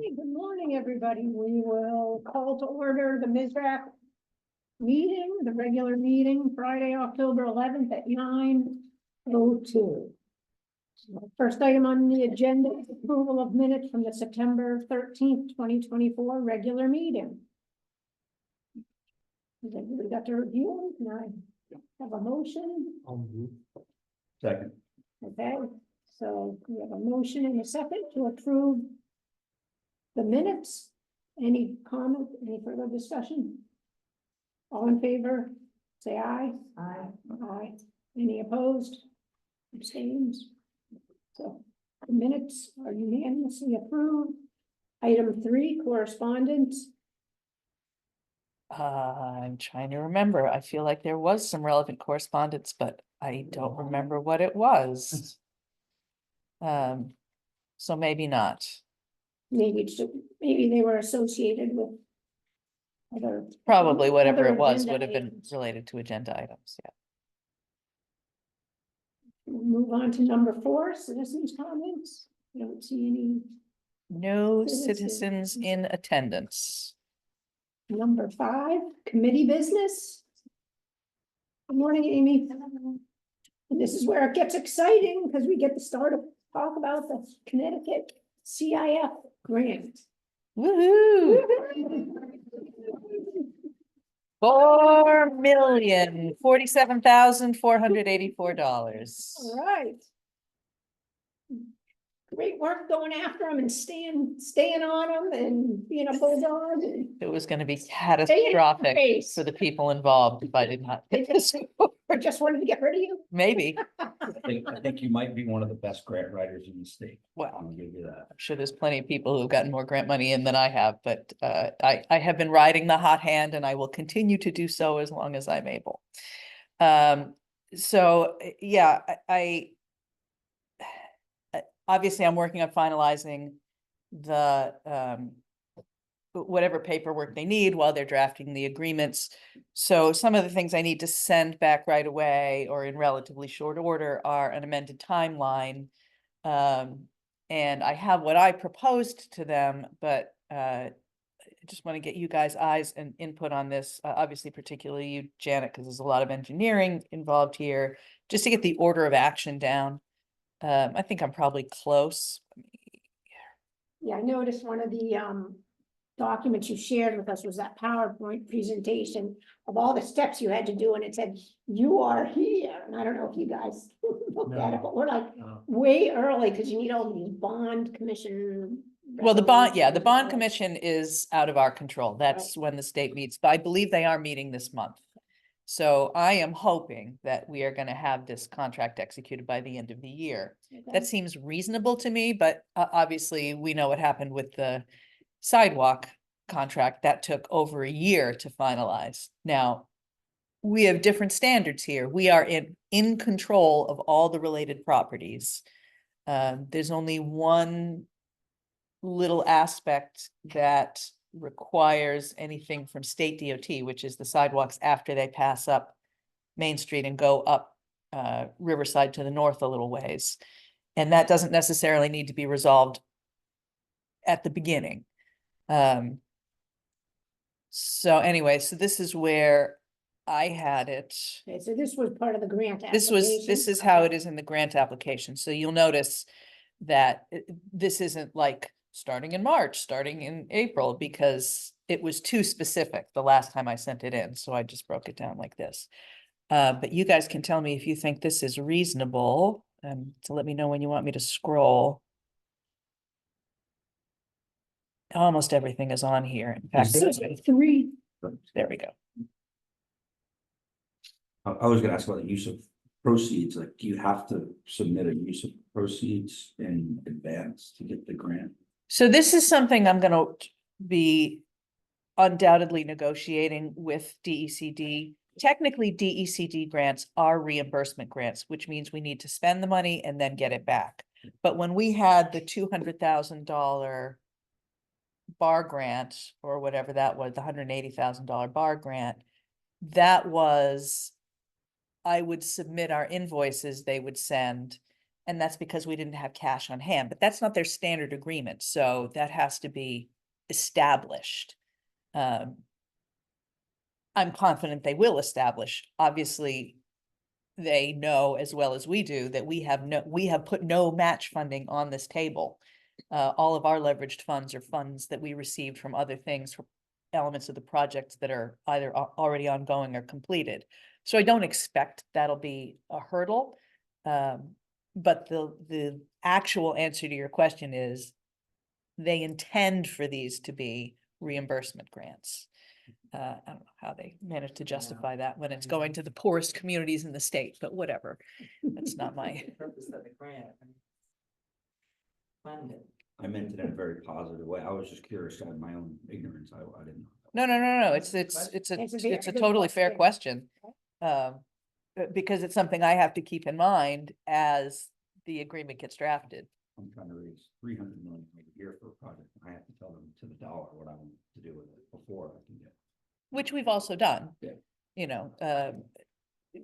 Hey, good morning, everybody. We will call to order the MSRAC meeting, the regular meeting, Friday, October 11th at 9:02. First item on the agenda is approval of minutes from the September 13th, 2024 regular meeting. Has everybody got to review? Can I have a motion? Second. Okay, so we have a motion and a second to approve the minutes. Any comment, any further discussion? All in favor, say aye. Aye. Aye. Any opposed? Abstains? So the minutes are unanimously approved. Item 3, correspondence. I'm trying to remember. I feel like there was some relevant correspondence, but I don't remember what it was. So maybe not. Maybe they were associated with other. Probably whatever other it was agenda would have been items. related to agenda items, yeah. We'll move on to number 4, citizens' comments. I don't see any. No Citizens. citizens in attendance. Number 5, committee business. Good morning, Amy. And this is where it gets exciting because we get to start to talk about the Connecticut CIF grant. Woohoo! $4,047,484. All right. Great work going after them and staying on them and being a bulldog. And It was going to be catastrophic face. for the people involved if I did not get this. I just wanted to get rid of you. Maybe. I think you might be one of the best grant writers in the state. Well, I'll give you that. I'm sure there's plenty of people who've gotten more grant money in than I have, but I have been riding the hot hand and I will continue to do so as long as I'm able. So yeah, obviously I'm working on finalizing the whatever paperwork they need while they're drafting the agreements. So some of the things I need to send back right away or in relatively short order are an amended timeline. And I have what I proposed to them, but I just want to get you guys' eyes and input on this, obviously, particularly you, Janet, because there's a lot of engineering involved here, just to get the order of action down. I think I'm probably close. Yeah, I noticed one of the documents you shared with us was that PowerPoint presentation of all the steps you had to do, and it said, you are here. And I don't know if you guys looked at it, but we're like way early because you need all these bond commission. Well, the bond resolutions. commission is out of our control. That's when the state meets, but I believe they are meeting this month. So I am hoping that we are going to have this contract executed by the end of the year. Okay. That seems reasonable to me, but obviously we know what happened with the sidewalk contract. That took over a year to finalize. Now, we have different standards here. We are in control of all the related properties. There's only one little aspect that requires anything from state DOT, which is the sidewalks after they pass up Main Street and go up Riverside to the north a little ways. And that doesn't necessarily need to be resolved at the beginning. So anyway, so this is where I had it. Okay, so this was part of the grant This is how it is in the grant application. So you'll notice that this isn't like starting in March, starting in April, because it was too specific the last time I sent it in. So I just broke it down like this. But you guys can tell me if you think this is reasonable, and to let me know when you want me to scroll. Almost everything is on here. In fact, So 3. there we go. I was gonna ask about the use of proceeds, like, do you have to submit a use of proceeds in advance to get the grant? So this is something I'm going to be undoubtedly negotiating with DECD. Technically, DECD grants are reimbursement grants, which means we need to spend the money and then get it back. But when we had the $200,000 bar grant, or whatever that was, the $180,000 bar grant, that was, I would submit our invoices they would send, And that's because we didn't have cash on hand, but that's not their standard agreement, so that has to be established. I'm confident they will establish, obviously. They know as well as we do that we have put no match funding on this table. All of our leveraged funds are funds that we received from other things, for elements of the projects that are either already ongoing or completed. So I don't expect that'll be a hurdle. But the actual answer to your question is they intend for these to be reimbursement grants. I don't know how they managed to justify that when it's going to the poorest communities in the state, but whatever. That's not my. Purpose of the grant. Fund it. I meant it in a very positive way. I was just curious, out of my own ignorance, I didn't No, know. it's a It's a it's a good totally fair question. question. Because it's something I have to keep in mind as the agreement gets drafted. I'm trying to raise 300 million a year for a project. I have to tell them to the dollar what I want to do with it before I can get. Which we've also done. Yeah. You know,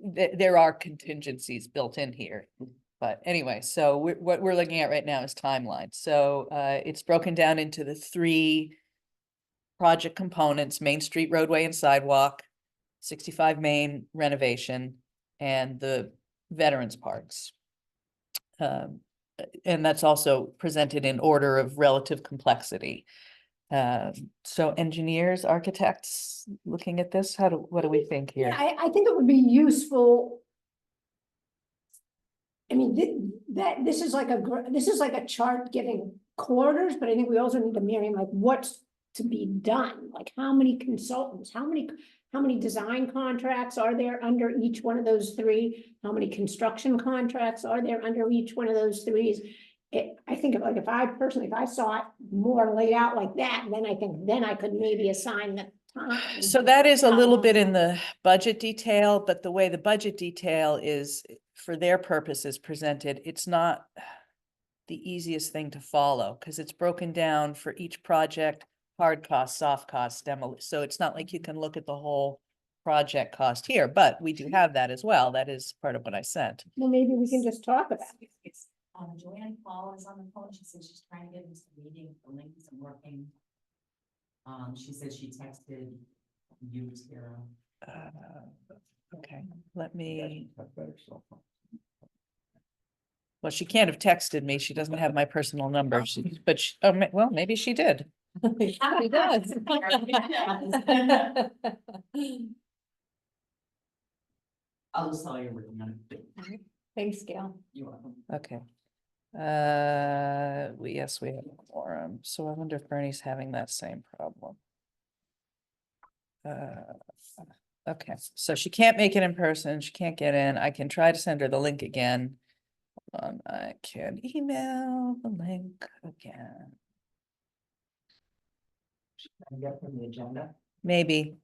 there are contingencies built in here. But anyway, so what we're looking at right now is timeline. So it's broken down into the 3 project components: Main Street roadway and sidewalk, 65 Main renovation, and the Veterans Parks. And that's also presented in order of relative complexity. So engineers, architects, looking at this, what do we think here? Yeah, I think it would be useful. I mean, this is like a chart giving quarters, but I think we also need to mirror in, like, what's to be done, like how many consultants, how many design contracts are there under each one of those 3? How many construction contracts are there under each one of those 3s? I think if I saw it more laid out like that, then I could maybe assign the time. So that is a little bit in the budget detail, but the way the budget detail is for their purposes presented, it's not the easiest thing to follow because it's broken down for each project, hard costs, soft costs, demo. So it's not like you can look at the whole project cost here, but we do have that as well. That is part of what I sent. Well, maybe we can just talk about it. Joanne Paul is on the phone. She said she's trying to get into the meeting. The link isn't working. She said she texted you, Tara. Okay, let me, Have better cell phone. well, she can't have texted me. She doesn't have my personal number. Well, maybe she did. She does. I'll just tell you we're gonna. Thanks, Gail. You're welcome. Okay. Yes, we have a quorum, so I wonder if Bernie's having that same problem. Okay, so she can't make it in person, she can't get in. I can try to send her the link again. I can email the link again, Can I get from the agenda? maybe.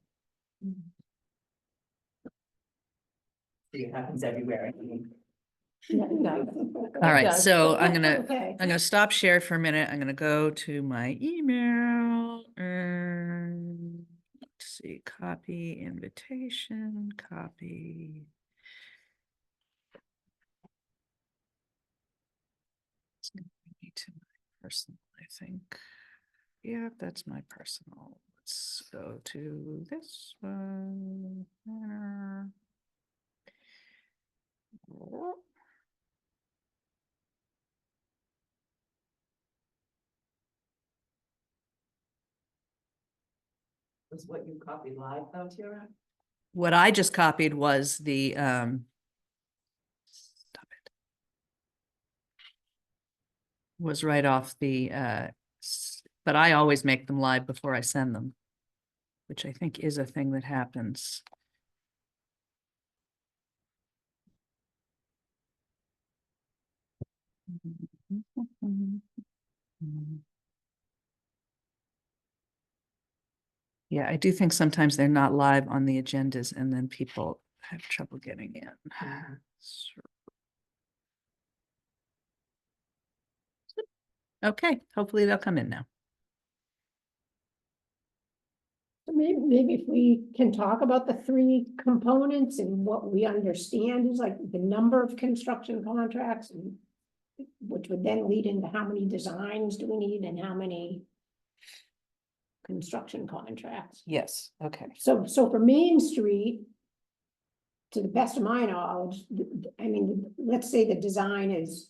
See, it happens everywhere. I think. All right, so I'm Okay. gonna stop share for a minute. I'm gonna go to my email and let's see, copy invitation, copy. It's gonna bring me to my personal, I think. Yeah, that's my personal. Let's go to this one. Was what you copied live though, Tara? What I just copied was the, stop it. Was right off the, but I always make them live before I send them, which I think is a thing that happens. Yeah, I do think sometimes they're not live on the agendas and then people have trouble getting in. Okay, hopefully they'll come in now. So maybe if we can talk about the 3 components and what we understand is like the number of construction contracts and which would then lead into how many designs do we need and how many construction contracts. Yes, okay. So for Main Street, to the best of my knowledge, I mean, let's say the design is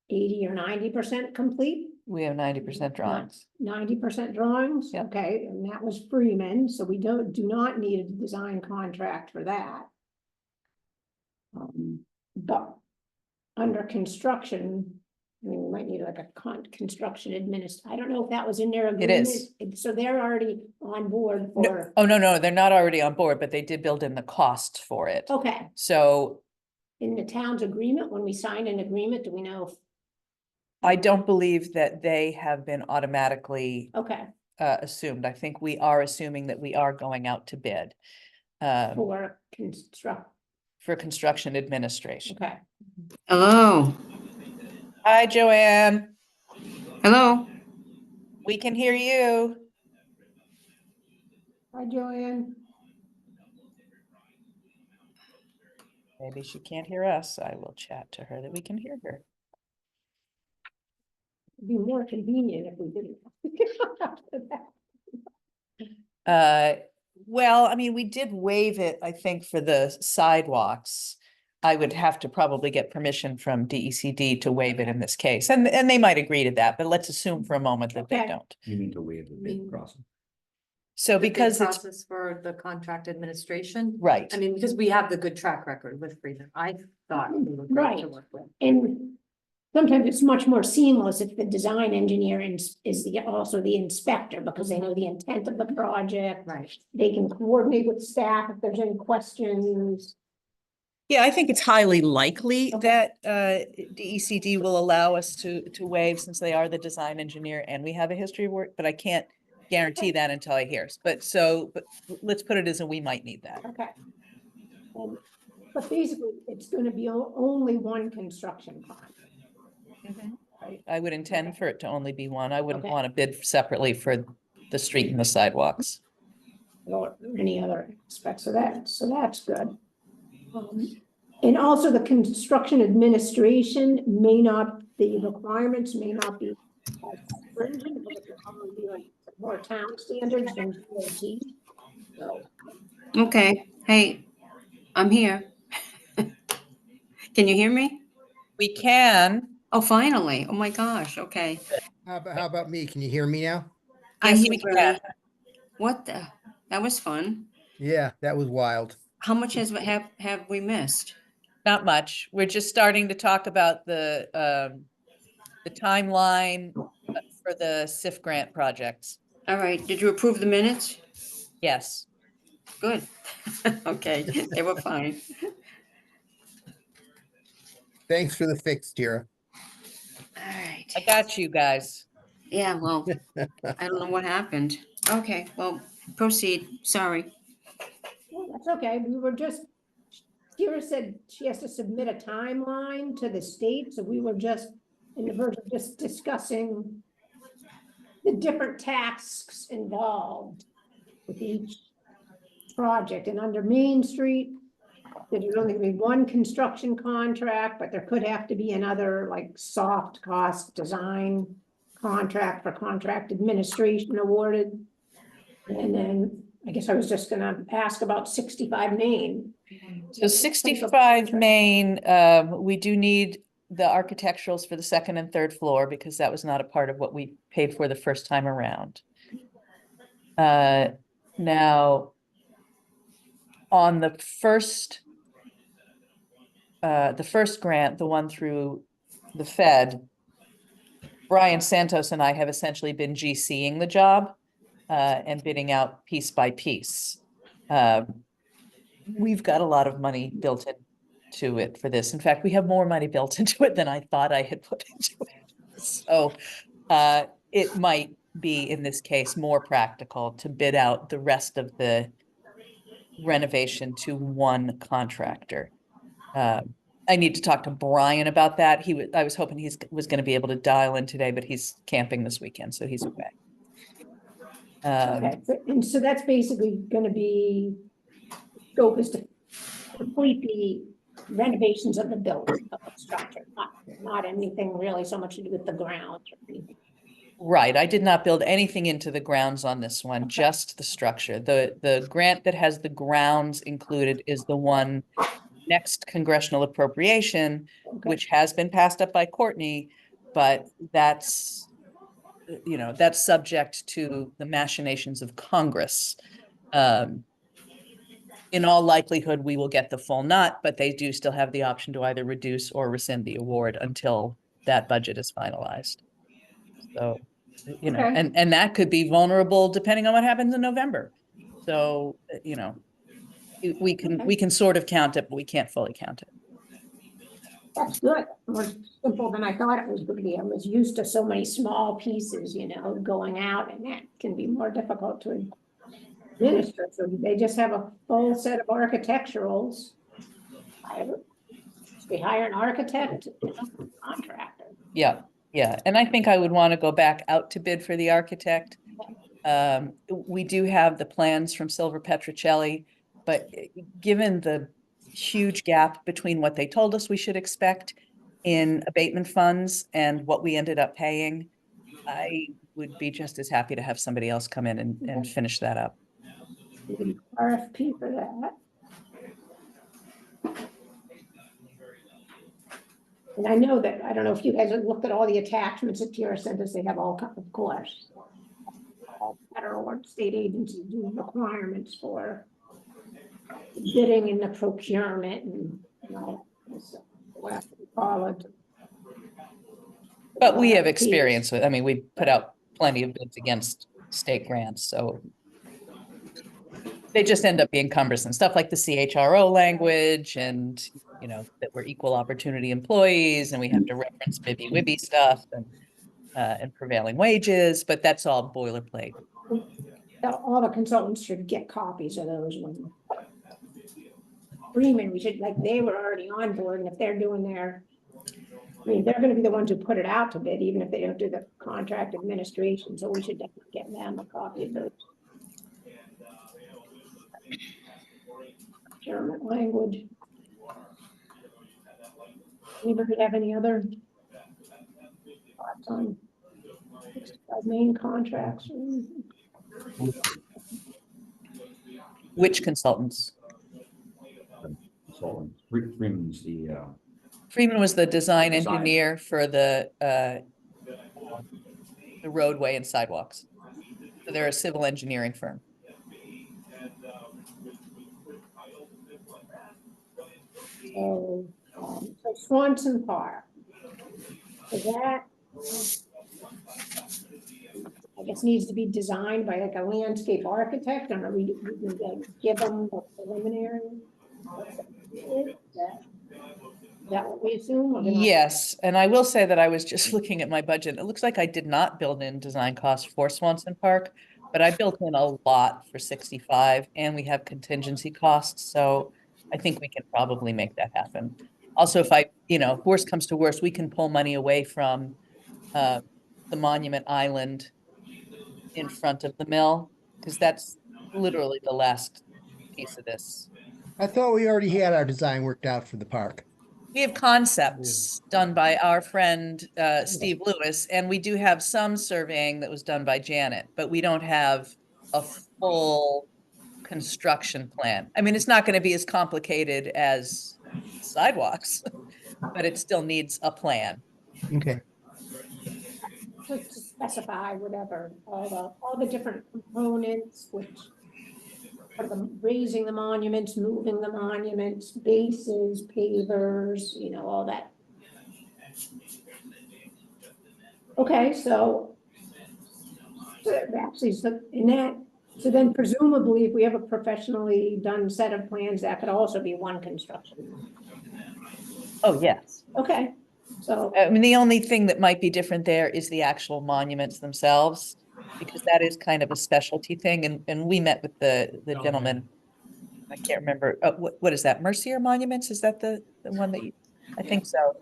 80 or 90% complete. We have 90% drawings. 90% drawings, Yep. okay, and that was Freeman, so we do not need a design contract for that. But under construction, I mean, we might need like a construction I don't know if that was in their agreement. is. So they're already on board No, for, oh, no, they're not already on board, but they did build in the cost for it. okay, So in the town's agreement, when we signed an agreement, do we know if, I don't believe that they have been automatically okay, assumed. I think we are assuming that we are going out to bid for construct, for construction administration. okay. Hello, Hi, Joanne. hello. We can hear you. Hi, Joanne. Maybe she can't hear us. I will chat to her that we can hear her. It'd be more convenient if we didn't. Well, I mean, we did waive it, I think, for the sidewalks. I would have to probably get permission from DECD to waive it in this case, and they might agree to that, but let's assume for a moment that they Okay. don't. You need to waive the bid process. So the bid because it's, process for the contract administration. right, I mean, because we have the good track record with Freeman. I thought we were great to Right. work with. And sometimes it's much more seamless if the design engineer is also the inspector, because they know the intent of the project. Right. They can coordinate with staff if there's any questions. yeah, I think it's highly likely Okay. that DECD will allow us to waive since they are the design engineer and we have a history of work, but I can't guarantee that until I hear. But let's put it as a we might need that. Okay. But basically, it's gonna be only one construction contract. I would intend for it to only be one. I wouldn't Okay. want to bid separately for the street and the sidewalks. Or any other aspects of that, so that's good. And also the construction administration may not, the requirements may not be as stringent, because they're probably like more town standards than DOT. So, Okay, hey, I'm here. Can you hear me? We can. Oh, finally. Oh my gosh, okay. How about me? Can you hear me now? I Yes, hear we you. can. What the, that was fun. Yeah, that was wild. How much have we missed? Not much. We're just starting to talk about the timeline for the SIF grant projects. All right, did you approve the minutes? Yes. Good. Okay, they were fine. Thanks for the fix, Tara. All right. I got you guys. Yeah, well, I don't know what happened. Okay, well, proceed. Sorry. well, that's okay, we were just, Kira said she has to submit a timeline to the state, so we were just in the verge of just discussing the different tasks involved with each project, and under Main Street, there's only gonna be one construction contract, but there could have to be another like soft cost design contract for contract administration awarded. And then I guess I was just gonna ask about 65 Main. So 65 Main, we do need the architecturals for the second and third floor because that was not a part of what we paid for the first time around. Now, on the first grant, the one through the Fed, Brian Santos and I have essentially been GCing the job and bidding out piece by piece. We've got a lot of money built into it for this. In fact, we have more money built into it than I thought I had put into it. So it might be, in this case, more practical to bid out the rest of the renovation to one contractor. I need to talk to Brian about that. I was hoping he was going to be able to dial in today, but he's camping this weekend, so he's away. Okay, and so that's basically gonna be, scope is to complete the renovations of the building, of the structure, not anything really so much to do with the ground or anything. Right, I did not build anything into the grounds on this one, just the structure. The grant that has the grounds included is the one next congressional appropriation, Okay. which has been passed up by Courtney, but that's, you know, that's subject to the machinations of Congress. In all likelihood, we will get the full nut, but they do still have the option to either reduce or rescind the award until that budget is finalized. So, you know, Okay. and that could be vulnerable depending on what happens in November. So, you know, we can sort of count it, but we can't fully count it. That's good. More simple than I thought it was gonna be. I was used to so many small pieces, you know, going out, and that can be more difficult to administer. So they just have a full set of architecturals. We hire an architect, contractor. Yeah, yeah. And I think I would want to go back out to bid for the architect. We do have the plans from Silver Petrocelli, but given the huge gap between what they told us we should expect in abatement funds and what we ended up paying, I would be just as happy to have somebody else come in and finish that up. We can RFP for that. And I know that, I don't know if you guys have looked at all the attachments that Tara sent us, they have all, of course, all federal or state agencies do requirements for bidding and the procurement and, you know, what we call it. But we have RFPs. experience with, I mean, we put out plenty of bids against state grants, so they just end up being cumbersome, stuff like the CHRO language and, you know, that we're equal opportunity employees and we have to reference bibby wibby stuff and prevailing wages, but that's all boilerplate. All the consultants should get copies of those when. Freeman, we should, like, they were already on board, and if they're doing their, I mean, they're gonna be the ones who put it out to bid, even if they don't do the contract administration, so we should definitely get them a copy of those. German language. Anybody have any other thoughts on main contracts? Which consultants? Consultants. Freeman's Freeman was the design Design. engineer for the roadway and sidewalks. So they're a civil engineering firm. So Swanson Park. Is that? I guess needs to be designed by like a landscape architect, and are we gonna give them a preliminary? Is that what we assume? Or we're not- Yes, and I will say that I was just looking at my budget. It looks like I did not build in design costs for Swanson Park, but I built in a lot for 65 and we have contingency costs. So I think we can probably make that happen. Also, if if worst comes to worst, we can pull money away from the Monument Island in front of the mill, because that's literally the last piece of this. I thought we already had our design worked out for the park. We have concepts done by our friend Steve Lewis, and we do have some surveying that was done by Janet, but we don't have a full construction plan. I mean, it's not going to be as complicated as sidewalks, but it still needs a plan. Okay. To specify whatever, all the different components, which are the raising the monuments, moving the monuments, bases, pavers, you know, all that. Okay, so actually, so in that, so then presumably if we have a professionally done set of plans, that could also be one construction. Oh, yes. Okay, so, I mean, the only thing that might be different there is the actual monuments themselves, because that is kind of a specialty thing. And we met with the gentleman, I can't remember, what is that? Mercier Monuments? Is that the one that you, I think so.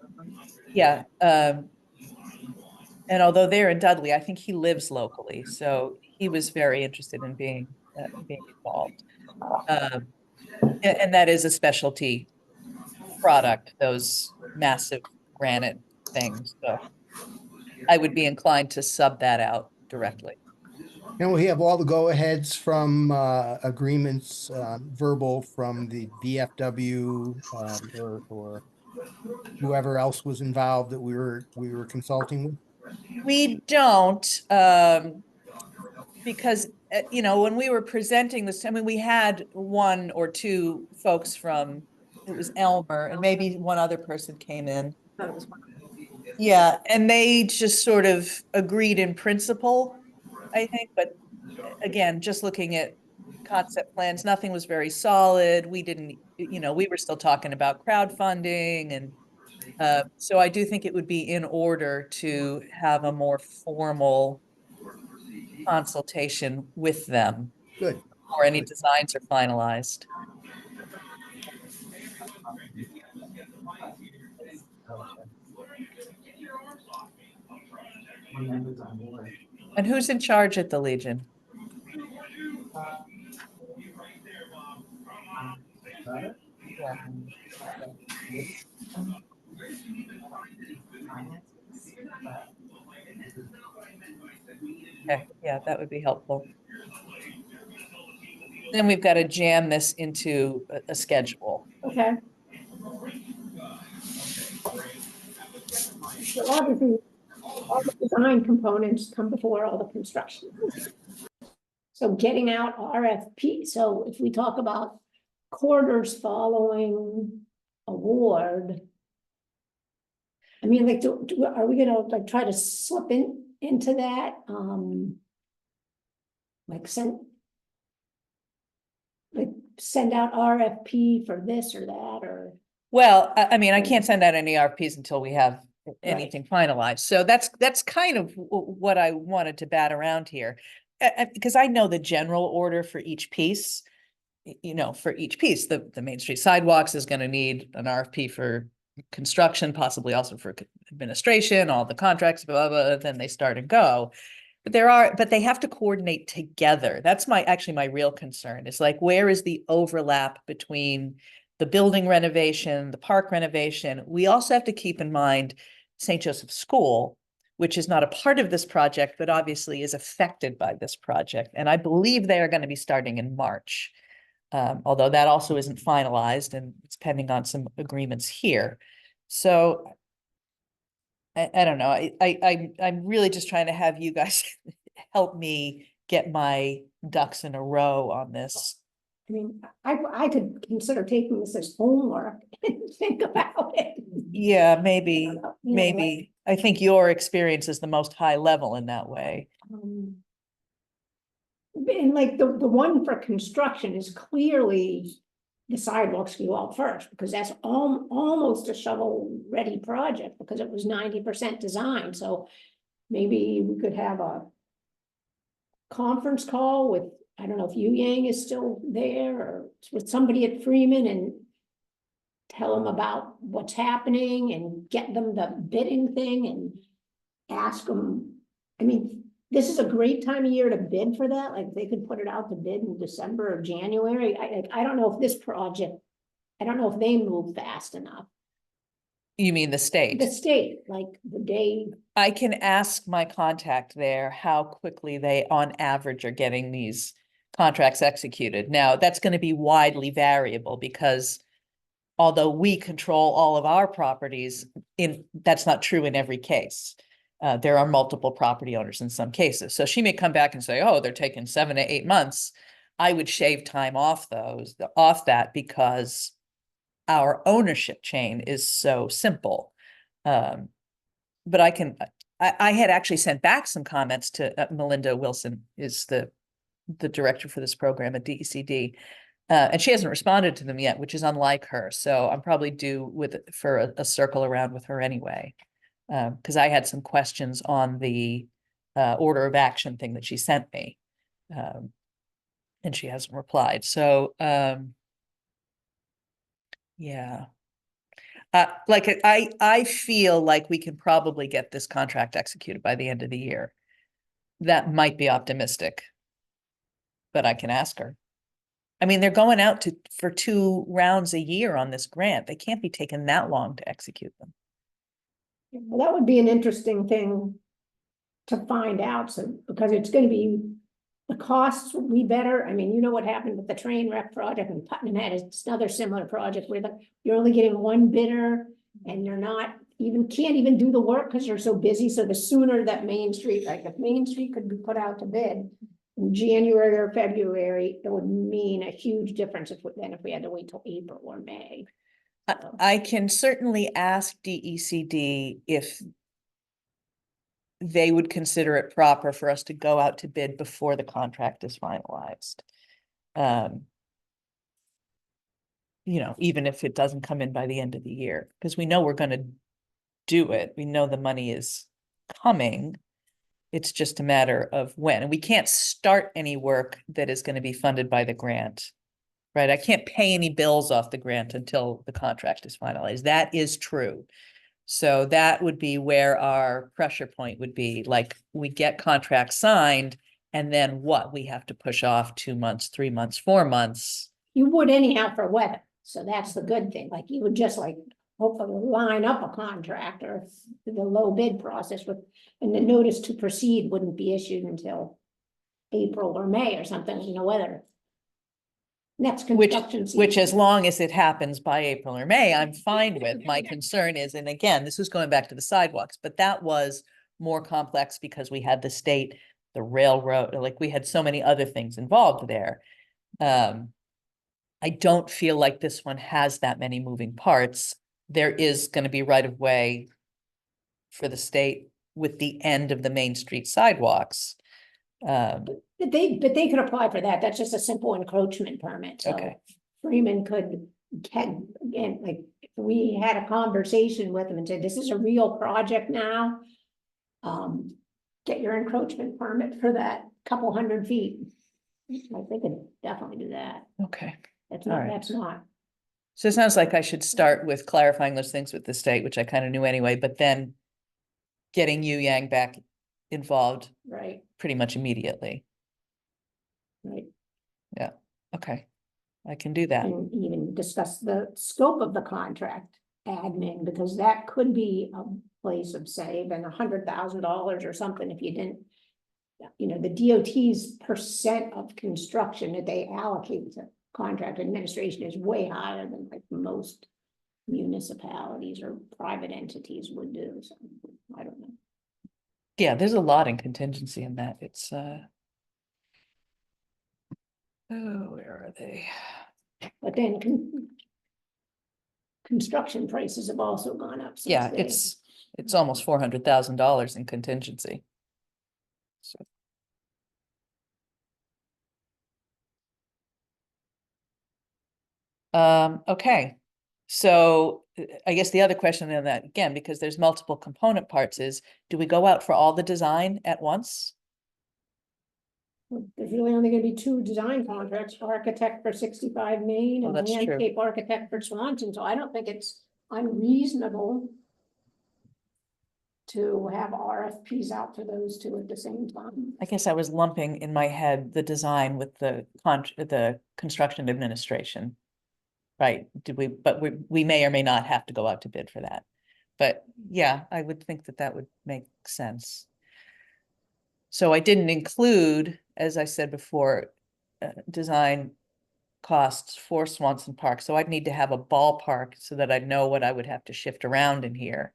Yeah. And although they're in Dudley, I think he lives locally. So he was very interested in being involved. And that is a specialty product, those massive granite things, so I would be inclined to sub that out directly. And we have all the go-aheads from agreements, verbal from the VFW or whoever else was involved that we were consulting with. We don't, because, you know, when we were presenting this, I mean, we had one or two folks from, it was Elmer, and maybe one other person came in. That was one. Yeah, and they just sort of agreed in principle, I think, but again, just looking at concept plans, nothing was very solid. We didn't, you know, we were still talking about crowdfunding, and so I do think it would be in order to have a more formal consultation with them Good. before any designs are finalized. And who's in charge at the Legion? Yeah. Okay, yeah, that would be helpful. Then we've got to jam this into a schedule. Okay. So obviously, all the design components come before all the construction. So getting out RFP, so if we talk about quarters following award. I mean, like, are we gonna like try to slip into that, like send out RFP for this or that, or? Well, I mean, I can't send out any RFPs until we have anything finalized. So that's kind of what I wanted to bat around here. Because I know the general order for each piece, you know, for each piece, the Main Street sidewalks is going to need an RFP for construction, possibly also for administration, all the contracts, blah, blah, blah, then they start and go. But they have to coordinate together. That's actually my real concern is like, where is the overlap between the building renovation, the park renovation? We also have to keep in mind St. Joseph's School, which is not a part of this project, but obviously is affected by this project. And I believe they are going to be starting in March. Although that also isn't finalized and it's pending on some agreements here. So I don't know. I'm really just trying to have you guys help me get my ducks in a row on this. I mean, I could consider taking this as homework and think about it. Yeah, maybe, You know, maybe. I think your experience is the most high level in that way. And like the one for construction is clearly the sidewalks go out first, because that's almost a shovel-ready project, because it was 90% design, so maybe we could have a conference call with, I don't know if Yu Yang is still there, or with somebody at Freeman, and tell them about what's happening and get them the bidding thing and ask them. I mean, this is a great time of year to bid for that. Like, they could put it out to bid in December or January. I don't know if this project, I don't know if they move fast enough. You mean the state? The state, like the day, I can ask my contact there how quickly they, on average, are getting these contracts executed. Now, that's going to be widely variable because although we control all of our properties, that's not true in every case. There are multiple property owners in some cases. So she may come back and say, oh, they're taking 7 to 8 months. I would shave time off that because our ownership chain is so simple. But I had actually sent back some comments to Melinda Wilson, is the director for this program at DECD. And she hasn't responded to them yet, which is unlike her. So I'm probably due for a circle around with her anyway. Because I had some questions on the order of action thing that she sent me. And she hasn't replied. So yeah. Like I feel like we can probably get this contract executed by the end of the year. That might be optimistic, but I can ask her. I mean, they're going out for 2 rounds a year on this grant. They can't be taking that long to execute them. Well, that would be an interesting thing to find out, so, because it's gonna be, the costs will be better. I mean, you know what happened with the train wreck project, and Putnam had another similar project where you're only getting one bidder and you're not can't even do the work because you're so busy. So the sooner that Main Street, like if Main Street could be put out to bid in January or February, it would mean a huge difference than if we had to wait till April or May. I can certainly ask DECD if they would consider it proper for us to go out to bid before the contract is finalized. You know, even if it doesn't come in by the end of the year, because we know we're gonna do it. We know the money is coming. It's just a matter of when, and we can't start any work that is gonna be funded by the grant. Right, I can't pay any bills off the grant until the contract is finalized. That is true. So that would be where our pressure point would be, like, we get contracts signed, and then what? We have to push off 2 months, 3 months, 4 months. You would anyhow for weather, so that's the good thing, like you would just like hopefully line up a contractor, the low bid process with, and the notice to proceed wouldn't be issued until April or May or something, you know, weather. Next construction season. Which as long as it happens by April or May, I'm fine with. My concern is, and again, this was going back to the sidewalks, but that was more complex because we had the state, the railroad, like we had so many other things involved there. I don't feel like this one has that many moving parts. There is going to be right of way for the state with the end of the Main Street sidewalks. But they could apply for that. That's just a simple encroachment permit. So Okay. Freeman can, again, like, if we had a conversation with them and said, this is a real project now. Get your encroachment permit for that couple 100 feet. Like, they could definitely do that. Okay. That's All not, right. that's not. So it sounds like I should start with clarifying those things with the state, which I kind of knew anyway, but then getting Yu Yang back involved Right, pretty much immediately. right. Okay, I can do that. And even discuss the scope of the contract admin, because that could be a place of save and $100,000 or something if you didn't. You know, the DOT's percent of construction that they allocate to contract administration is way higher than like most municipalities or private entities would do, so I don't know. Yeah, there's a lot in contingency in that. It's oh, where are they? But then construction prices have also gone up. since Yeah, they- it's almost $400,000 in contingency. So. Okay, so I guess the other question on that, again, because there's multiple component parts, is do we go out for all the design at once? There's really only gonna be 2 design contracts, architect for 65 Main Oh, and that's true. landscape architect for Swanton, so I don't think it's unreasonable to have RFPs out for those 2 at the same time. I guess I was lumping in my head the design with the construction administration. Right, but we may or may not have to go out to bid for that. But yeah, I would think that that would make sense. So I didn't include, as I said before, design costs for Swanson Park. So I'd need to have a ballpark so that I'd know what I would have to shift around in here.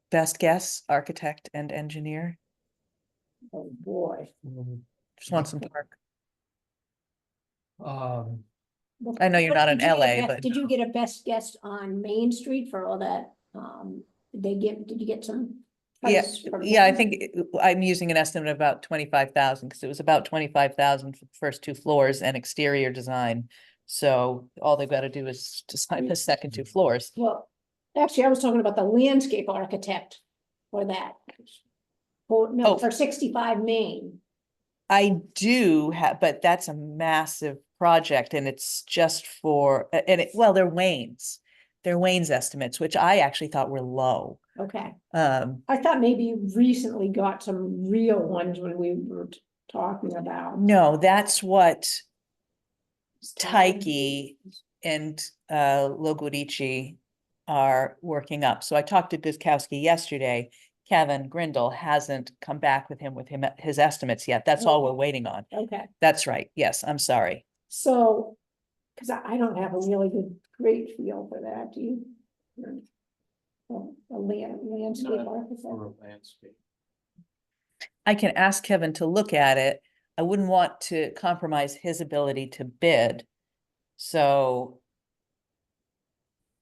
Best guess, architect and engineer, Oh, boy. Swanson Park. Um, I know you're not in Did you get a LA, best- but Did you get a best guess on Main Street for all that? Did you get some? yeah, price from yeah, I them? think I'm using an estimate of about 25,000 because it was about 25,000 for the first 2 floors and exterior design. So all they've got to do is design the second 2 floors. Well, actually, I was talking about the landscape architect for that. For, no, Oh. for 65 Main. I do have, but that's a massive project and it's just for, well, they're Wayne's. They're Wayne's estimates, which I actually thought were low. Okay, Um, I thought maybe you recently got some real ones when we were talking about. No, that's what Tyke and Logodici are working up. So I talked to Guzkowski yesterday. Kevin Grindle hasn't come back with his estimates yet. That's all we're waiting on. Okay, That's right. Yes, I'm sorry. so, because I don't have a really great feel for that, do you? A landscape architect. I can ask Kevin to look at it. I wouldn't want to compromise his ability to bid. So.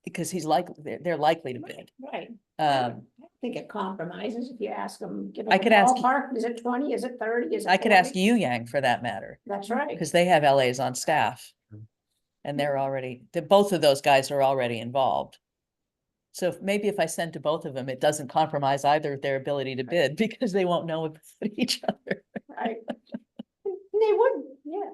Because they're likely to bid. Right. I Um, think it compromises if you ask them. Give I them could a ask- ballpark. Is it 20? Is it 30? Is it I could ask 40? Yu Yang for that matter, That's right. because they have LAs on staff. And both of those guys are already involved. So maybe if I send to both of them, it doesn't compromise either of their ability to bid because they won't know about each other. Right. They would, yeah.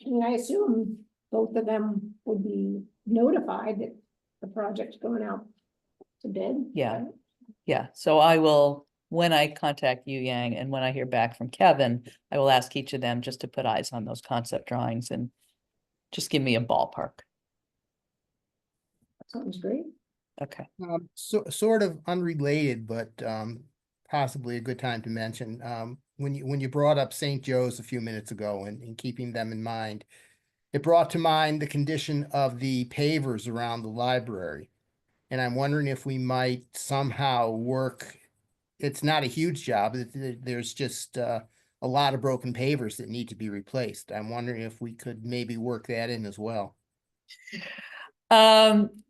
I mean, I assume both of them would be notified that the project's going out to bid. Yeah. right? Yeah, so I will, when I contact Yu Yang and when I hear back from Kevin, I will ask each of them just to put eyes on those concept drawings and just give me a ballpark. Sounds great. Okay. Sort of unrelated, but possibly a good time to mention. When you brought up St. Joe's a few minutes ago and keeping them in mind, it brought to mind the condition of the pavers around the library. And I'm wondering if we might somehow work. It's not a huge job. There's just a lot of broken pavers that need to be replaced. I'm wondering if we could maybe work that in as well.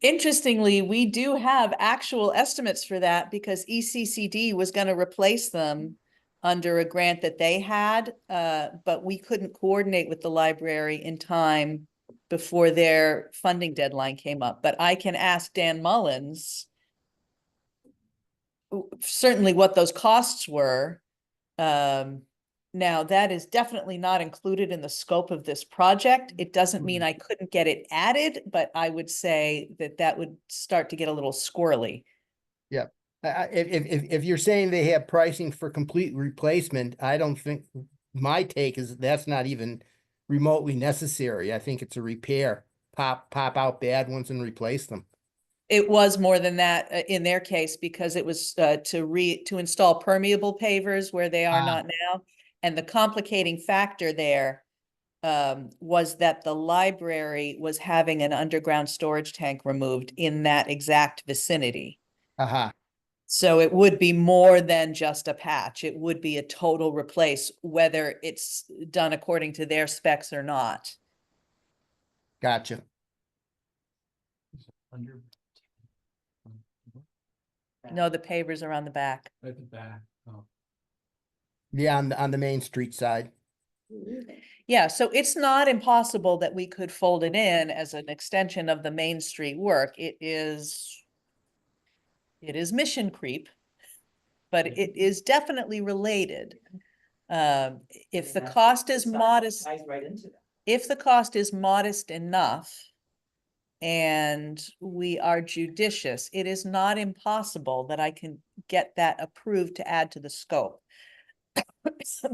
Interestingly, we do have actual estimates for that because ECCD was going to replace them under a grant that they had, but we couldn't coordinate with the library in time before their funding deadline came up. But I can ask Dan Mullins certainly what those costs were. Now that is definitely not included in the scope of this project. It doesn't mean I couldn't get it added, but I would say that would start to get a little squirrely. Yeah. If you're saying they have pricing for complete replacement, I don't think, my take is that's not even remotely necessary. I think it's a repair. Pop out bad ones and replace them. It was more than that in their case because it was to install permeable pavers where they are not now. And the complicating factor there was that the library was having an underground storage tank removed in that exact vicinity. Uh-huh. So it would be more than just a patch. It would be a total replace, whether it's done according to their specs or not. Gotcha. No, the pavers are on the back. At the back, oh. Yeah, on the Main Street side. Yeah, so it's not impossible that we could fold it in as an extension of the Main Street work. It is mission creep, but it is definitely related. If the cost is modest, Ties right into that. if the cost is modest enough and we are judicious, it is not impossible that I can get that approved to add to the scope.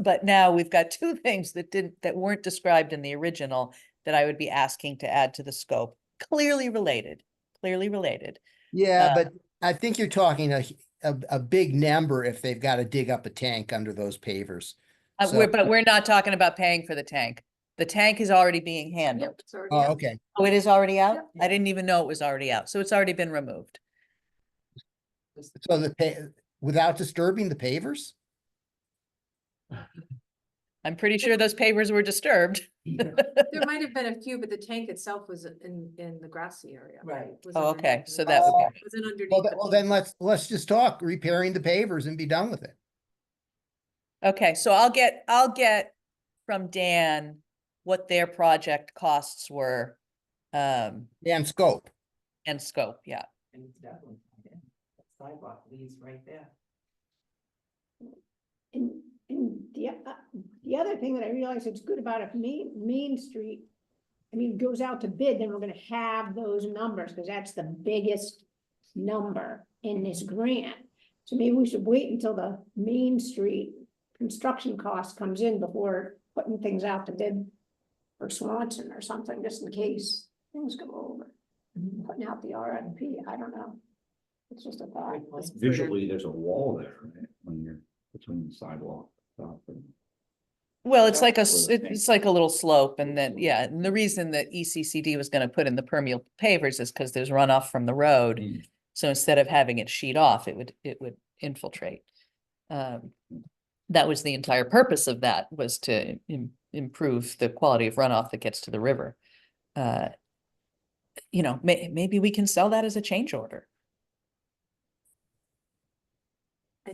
But now we've got two things that weren't described in the original that I would be asking to add to the scope. Clearly related. Yeah, but I think you're talking a big number if they've got to dig up a tank under those pavers. But we're not talking about paying for the tank. The tank is already being handled. Yep, it's already Oh, out. okay. Oh, it is already out? Yep. I didn't even know it was already out. So it's already been removed. So without disturbing the pavers? I'm pretty sure those pavers were disturbed. There might have been a few, but the tank itself was in the grassy area. Right. Wasn't Oh, okay, underneath so the- that would be- Wasn't underneath. Well, the well, then pavement. let's just talk repairing the pavers and be done with it. Okay, so I'll get from Dan what their project costs were, And scope. and scope, yeah. And it's definitely, yeah, that sidewalk leads right there. And the other thing that I realize it's good about if Main Street, I mean, goes out to bid, then we're gonna have those numbers, because that's the biggest number in this grant. So maybe we should wait until the Main Street construction cost comes in before putting things out to bid for Swanson or something, just in case things go over. Putting out the RFP, I don't know. It's just a thought. Visually, there's a wall there, right, when you're between the sidewalk. and- Well, it's like a, That's where the it's like a little slope and then, yeah, and the reason that E ECCD was gonna put in the permeable pavers is because there's runoff from the road. Mm. So instead of having it sheet off, it would infiltrate. That was the entire purpose of that, was to improve the quality of runoff that gets to the river. You know, maybe we can sell that as a change order.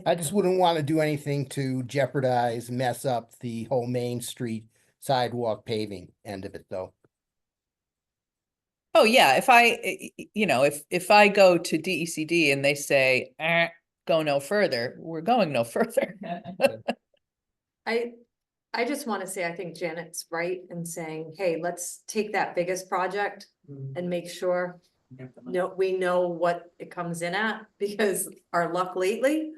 I just wouldn't want to do anything to jeopardize, mess up the whole Main Street sidewalk paving end of it, though. Oh, yeah, you know, if I go to DECD and they say, go no further, we're going no further. I just wanna say, I think Janet's right in saying, hey, let's take that biggest project and make sure we know what it comes in at, because our luck lately,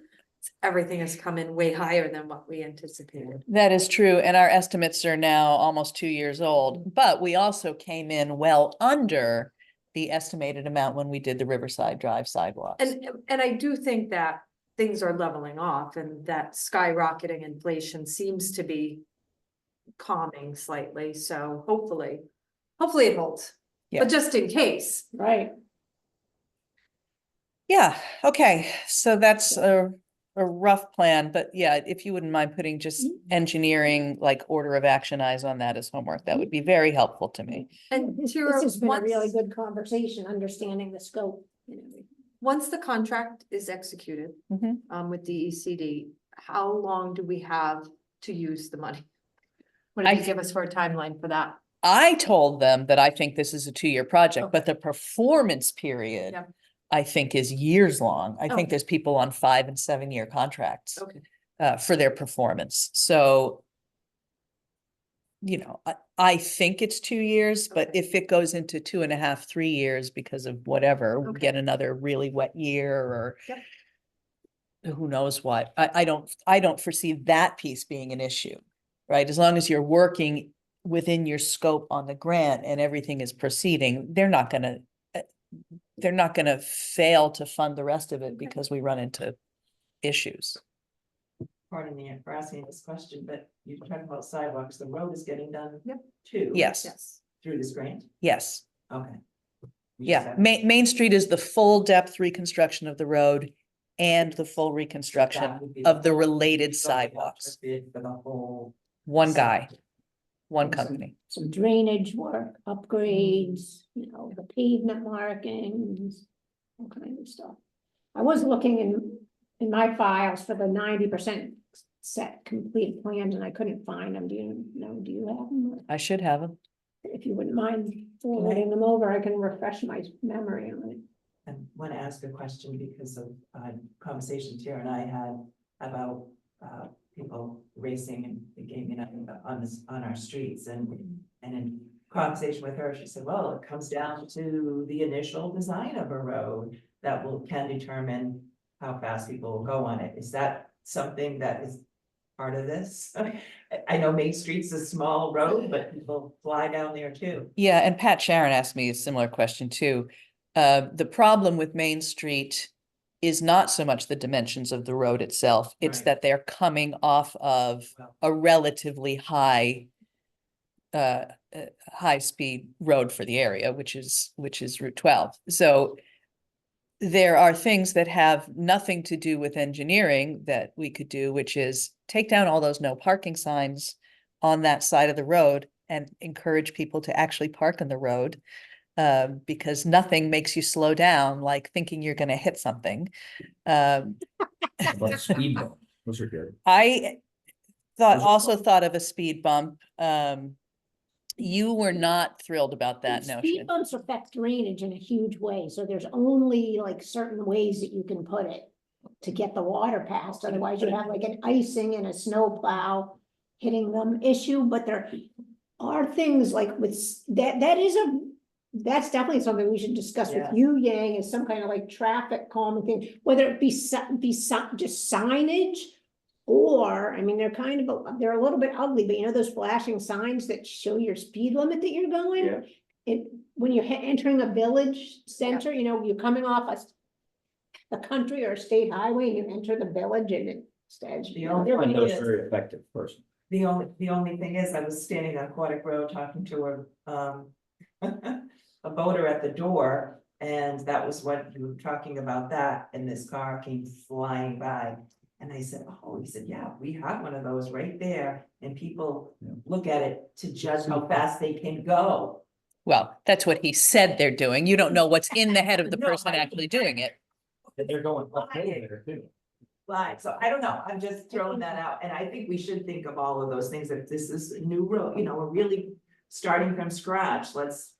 everything has come in way higher than what we anticipated. That is true, and our estimates are now almost 2 years old, but we also came in well under the estimated amount when we did the Riverside Drive sidewalks. And I do think that things are leveling off and that skyrocketing inflation seems to be calming slightly, so hopefully it holds. Yeah. But just in case, Right, Yeah, okay, so that's a rough plan, but yeah, if you wouldn't mind putting just engineering, like order of action eyes on that as homework, that would be very helpful to me. and this Tara, has been a really once, good conversation, understanding the scope and everything. once the contract is executed, Mhm. with the ECD, how long do we have to use the money? What I did you give us for a timeline for that? I told them that I think this is a 2-year project, but Okay. the performance period, Yep. I think, is years long. I think Oh. there's people on 5 and 7-year contracts Okay. for their performance. So, you know, I think it's 2 years, but Okay. if it goes into 2.5, 3 years because of whatever, we Okay. get another really wet year or Yep. who knows what, I don't foresee that piece being an issue, right? As long as you're working within your scope on the grant and everything is proceeding, they're not gonna fail to fund the rest of it because we run into issues. Pardon me for asking this question, but you're talking about sidewalks, the road is getting done. Yep. Too. Yes, Yes. Through this grant, yes, okay. We just yeah. have- Main Street is the full depth reconstruction of the road and the full that reconstruction would be of the whole- related you're going out to sidewalks. bid for the whole. One guy, site. one Awesome. company. Some drainage work, upgrades, you know, the pavement markings, all kind of stuff. I was looking in my files for the 90% set complete plans and I couldn't find them. Do you have them? I should have them. If you wouldn't mind forwarding them over, I can refresh my memory on it. I want to ask a question because of conversation Tara and I had about people racing and gaming on our streets and in conversation with her, she said, well, it comes down to the initial design of a road that can determine how fast people will go on it. Is that something that is part of this? I know Main Street's a small road, but people fly down there too. Yeah, and Pat Sharon asked me a similar question too. The problem with Main Street is not so much the dimensions of the road itself, it's Right. that they're coming off of a relatively high high-speed road for the area, which is Route 12. So there are things that have nothing to do with engineering that we could do, which is take down all those no parking signs on that side of the road and encourage people to actually park on the road. Because nothing makes you slow down like thinking you're gonna hit something. But speed bump, those are good. I Those are also fun. thought of a speed bump. You were not thrilled about that Speed notion. bumps affect drainage in a huge way, so there's only like certain ways that you can put it to get the water past, otherwise you have like an icing and a snow plow hitting them issue, but there are things like with, that's definitely something we should discuss with Yeah. you, Yang, is some kind of like traffic calming thing, whether it be just signage Or, I mean, they're kind of, they're a little bit ugly, but you know those flashing signs that show your speed limit that you're going? Yeah. When you're entering a village center, you know, you're coming off a country or a state highway, and you enter the village and it says. The you know, only they're I thing know it's is- very effective person. The only thing is, I was standing on Aquatic Road talking to a boater at the door, and that was what you were talking about that, and this car came flying by. And I said, oh, he said, yeah, we have one of those right there, and people Yeah. look at it to judge how fast they can go. Well, that's what he said they're doing. You don't know what's in the head of the No, person actually doing it. They're going up there too. Right, so I don't know, I'm just throwing that out, and I think we should think of all of those things, if this is a new road, you know, we're really starting from scratch, let's.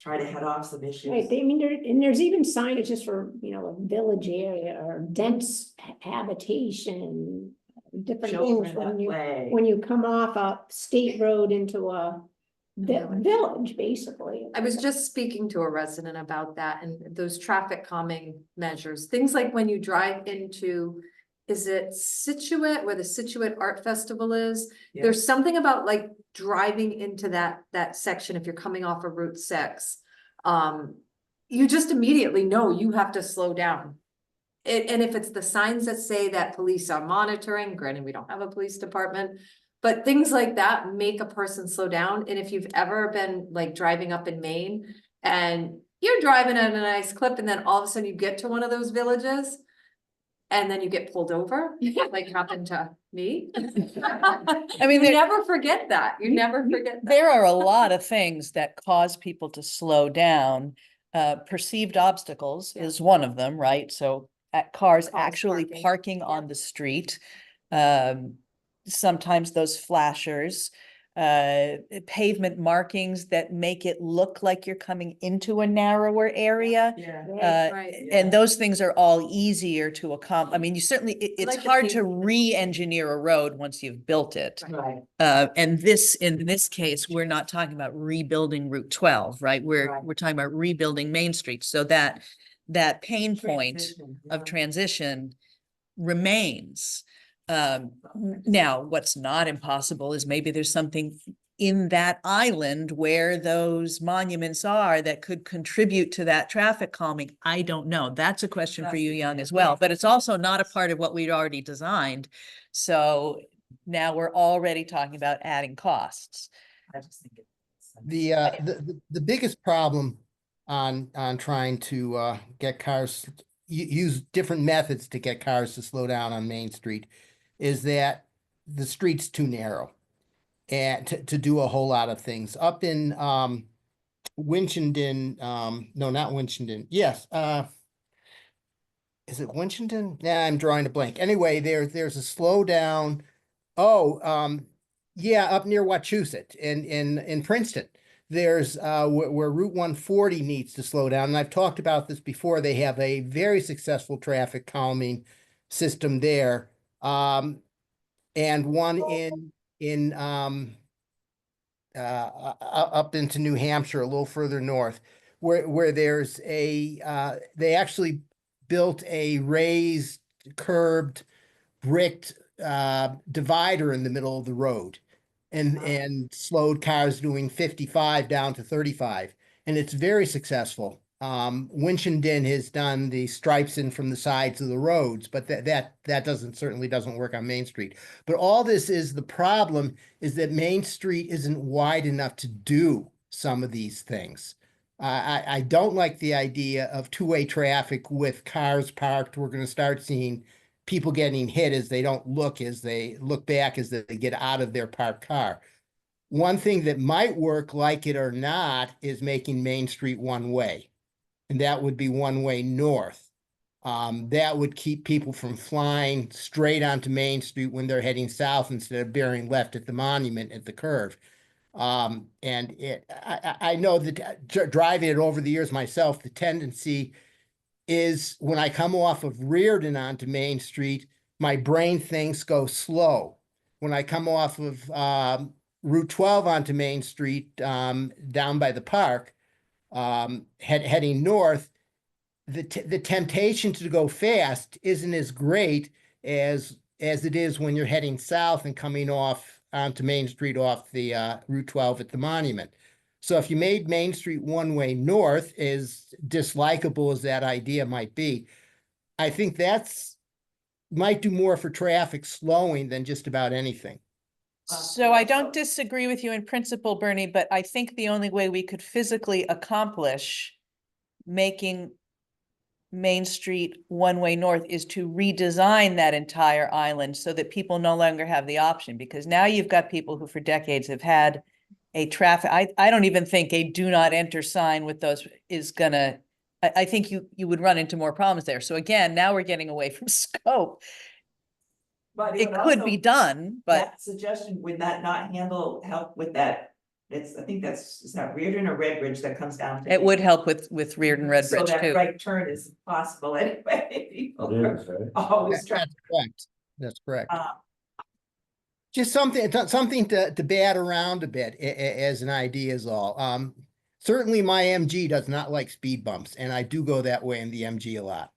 Try to head off some issues. Right, I mean, and there's even signage just for, you know, a village area or dense habitation. Different Children things that play. when you come off a state road into a village, basically. I was just speaking to a resident about that and those traffic calming measures, things like when you drive into, is it Situate, where the Situate Art Festival is? Yeah. There's something about like driving into that section, if you're coming off of Route 6. You just immediately know you have to slow down. And if it's the signs that say that police are monitoring, granted, we don't have a police department. But things like that make a person slow down. And if you've ever been like driving up in Maine and you're driving at a nice clip and then all of a sudden you get to one of those villages and then you get pulled over, like happened to me. I mean, You there, never forget that. You never forget that. there are a lot of things that cause people to slow down. Perceived obstacles Yeah. is one of them, right? So cars actually parking. parking Yeah. on the street. Sometimes those flashers, pavement markings that make it look like you're coming into a narrower area. Yeah. Right. And those things are all easier to accomplish. I mean, you certainly, it's like the hard to pavement. re-engineer a road once you've built it. Right, And in this case, we're not talking about rebuilding Route 12, right? Right. We're talking about rebuilding Main Street. So that pain point Transition, of yeah. transition remains. Now, what's not impossible is maybe there's something in that island where those monuments are that could contribute to that traffic calming. I don't know. That's a question for That's you, the Young, thing, as well, yeah. but it's also not a part of what we'd already designed. So now we're already talking about adding costs. I just think it's. The biggest problem on trying to get cars, use different methods to get cars to slow down on Main Street is that the street's too narrow and to do a whole lot of things. Up in Winchendon, no, not Winchendon. Yes, is it Winchendon? Yeah, I'm drawing a blank. Anyway, there's a slowdown. Oh, yeah, up near Wachusett in Princeton. There's where Route 140 needs to slow down. And I've talked about this before. They have a very successful traffic calming system there. And one in up into New Hampshire, a little further north, where there's they actually built a raised, curbed, bricked divider in the middle of the road and slowed cars doing 55 down to 35. And it's very successful. Winchendon has done the stripes in from the sides of the roads, but that certainly doesn't work on Main Street. But all this is, the problem is that Main Street isn't wide enough to do some of these things. I don't like the idea of two-way traffic with cars parked. We're going to start seeing people getting hit as they don't look, as they look back, as they get out of their parked car. One thing that might work, like it or not, is making Main Street one way. And that would be one way north. That would keep people from flying straight onto Main Street when they're heading south instead of bearing left at the monument at the curve. And I know that driving it over the years myself, the tendency is when I come off of Reardon onto Main Street, my brain thinks go slow. When I come off of Route 12 onto Main Street, down by the park, heading north, the temptation to go fast isn't as great as as it is when you're heading south and coming off onto Main Street off the Route 12 at the Monument. So if you made Main Street one-way north, as dislikable as that idea might be, I think that's might do more for traffic slowing than just about anything. So I don't disagree with you in principle, Bernie, but I think the only way we could physically accomplish making Main Street one-way north is to redesign that entire island so that people no longer have the option, because now you've got people who for decades have had a traffic, I don't even think a do not enter sign with those is gonna, I think you would run into more problems there. So again, now we're getting away from scope. But It could be done, but That suggestion, would that not help with that? It's, I think is that Reardon or Redbridge that comes down to? it would help with Reardon So Redbridge that too. right turn is possible anyway. People It are is, right? always trying. That's correct. That's correct. Uh, Just something to bat around a bit as an idea is all. Certainly my MG does not like speed bumps, and I do go that way in the MG a lot.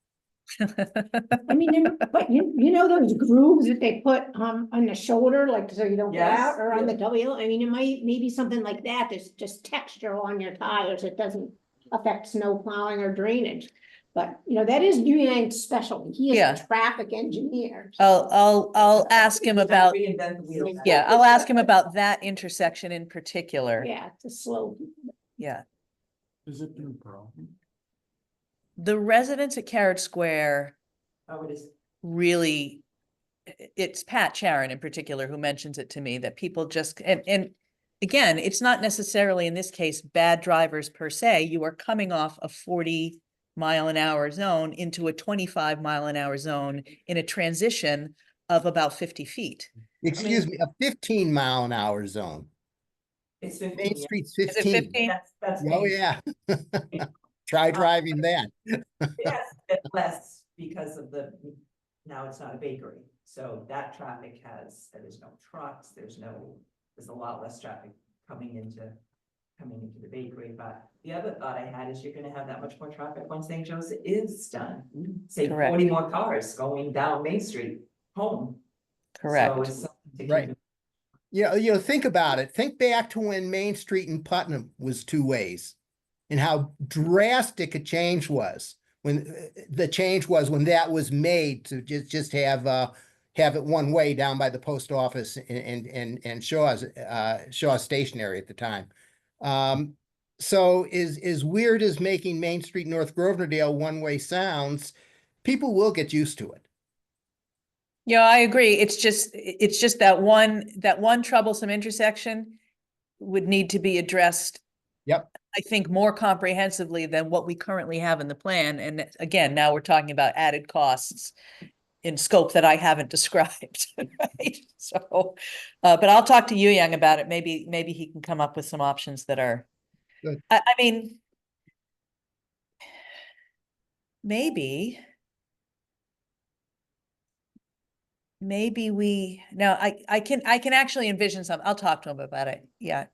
I mean, but you know those grooves that they put on the shoulder, like so you don't go Yes, out, or on yeah. the W, I mean, it might, maybe something like that, there's just texture on your tires, it doesn't affect snow plowing or drainage. But, you know, that is Yang's specialty, he is Yeah. a traffic engineer. I'll ask him about, Reinvent the wheel. yeah, I'll ask him about that intersection in particular. Yeah, to slow. Yeah. Is it been a problem? The residents at Carrot Square Oh, it is. really, it's Pat Sharon in particular who mentions it to me, that people just, and again, it's not necessarily in this case, bad drivers per se. You are coming off a 40-mile-an-hour zone into a 25-mile-an-hour zone in a transition of about 50 feet. Excuse me, a 15-mile-an-hour zone. It's 15. Main yeah. Street's Is it 15. 15? That's. Oh, yeah. Try driving that. Yes, bit less because of now it's not a bakery, so that traffic there's no trucks, there's a lot less traffic coming into the bakery, but the other thought I had is you're gonna have that much more traffic once St. Joseph is done. Say Correct. 40 more cars going down Main Street home. So Correct. it's something to keep Right. in- Think about it. Think back to when Main Street in Putnam was two ways and how drastic a change was when that was made to just have it one way down by the post office and Shaw's stationery at the time. So as weird as making Main Street North Grosvenordale one-way sounds, people will get used to it. Yeah, I agree. It's just that one troublesome intersection would need to be addressed. Yep. I think more comprehensively than what we currently have in the plan. And again, now we're talking about added costs in scope that I haven't described, right? So, but I'll talk to Yu Yang about it. Maybe he can come up with some options that are. Good. I mean, maybe I can actually envision some. I'll talk to him about it. Yeah.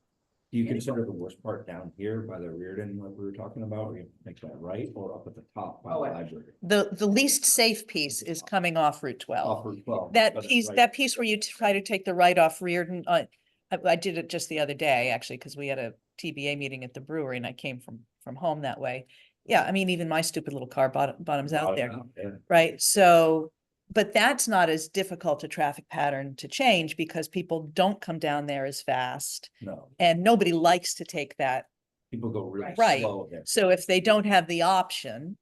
Do you consider the worst part down here by the Reardon, like we were talking about, or you make that right or up at the top by the library? The least safe piece is coming off Route 12. Off Route 12. That that's piece, right. that piece where you try to take the right off Reardon, I did it just the other day, actually, because we had a TBA meeting at the brewery and I came from home that way. Yeah, I mean, even my stupid little car bottoms out there, Yeah. right? So, but that's not as difficult a traffic pattern to change because people don't come down there as fast No, and nobody likes to take that. people go really Right. slow there. So if they don't have the option,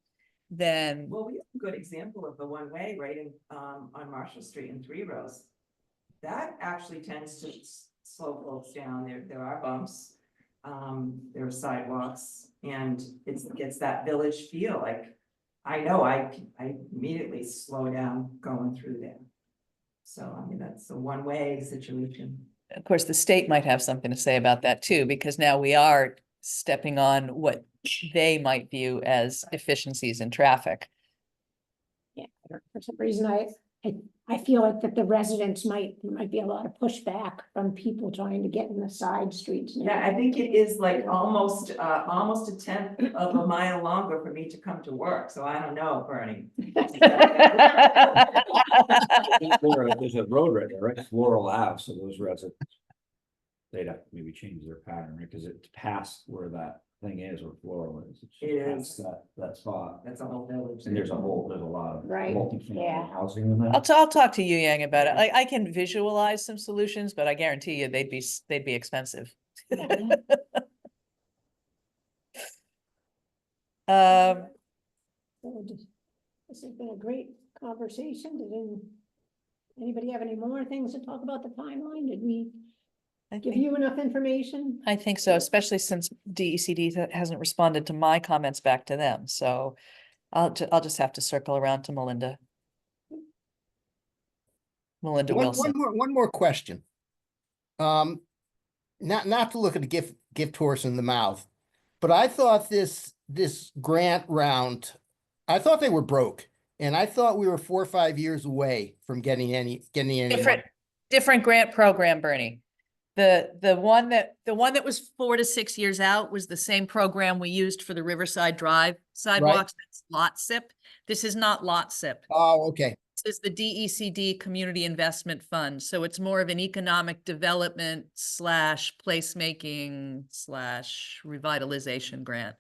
then, Well, we have a good example of the one-way right in, on Marshall Street in Three Rows. That actually tends to slow folks down. There are bumps. There are sidewalks and it gets that village feel like, I know I immediately slow down going through there. So, I mean, that's a one-way situation. of course, the state might have something to say about that too, because now we are stepping on what they might view as efficiencies in traffic. Yeah, for some reason I feel like that the residents might be a lot of pushback from people trying to get in the side streets. Yeah, I think it is like almost a tenth of a mile longer for me to come to work, so I don't know, Bernie. There's a road right there, right? Floral Ave, so those residents. They'd have to maybe change their pattern, right? Because it's past where that thing is, where Floral is. It's just It past is. that spot. That's a whole village. And there's a lot of Right, yeah. multifamily housing in there. I'll talk to Yu Yang about it. I can visualize some solutions, but I guarantee you they'd be expensive. Um, So this has been a great conversation. Anybody have any more things to talk about the timeline? Did we I give think, you enough information? I think so, especially since DECD hasn't responded to my comments back to them, so I'll just have to circle around to Melinda. Melinda Wilson. One more question. Not to look at a gift horse in the mouth, but I thought this grant round, I thought they were broke, and I thought we were 4 or 5 years away from getting any. Different grant program, Bernie. The one that was 4 to 6 years out was the same program we used for the Riverside Drive sidewalks. That's Lot SIP. This is not Lot SIP. Oh, okay. This is the DECD Community Investment Fund. So it's more of an economic development / placemaking / revitalization grant.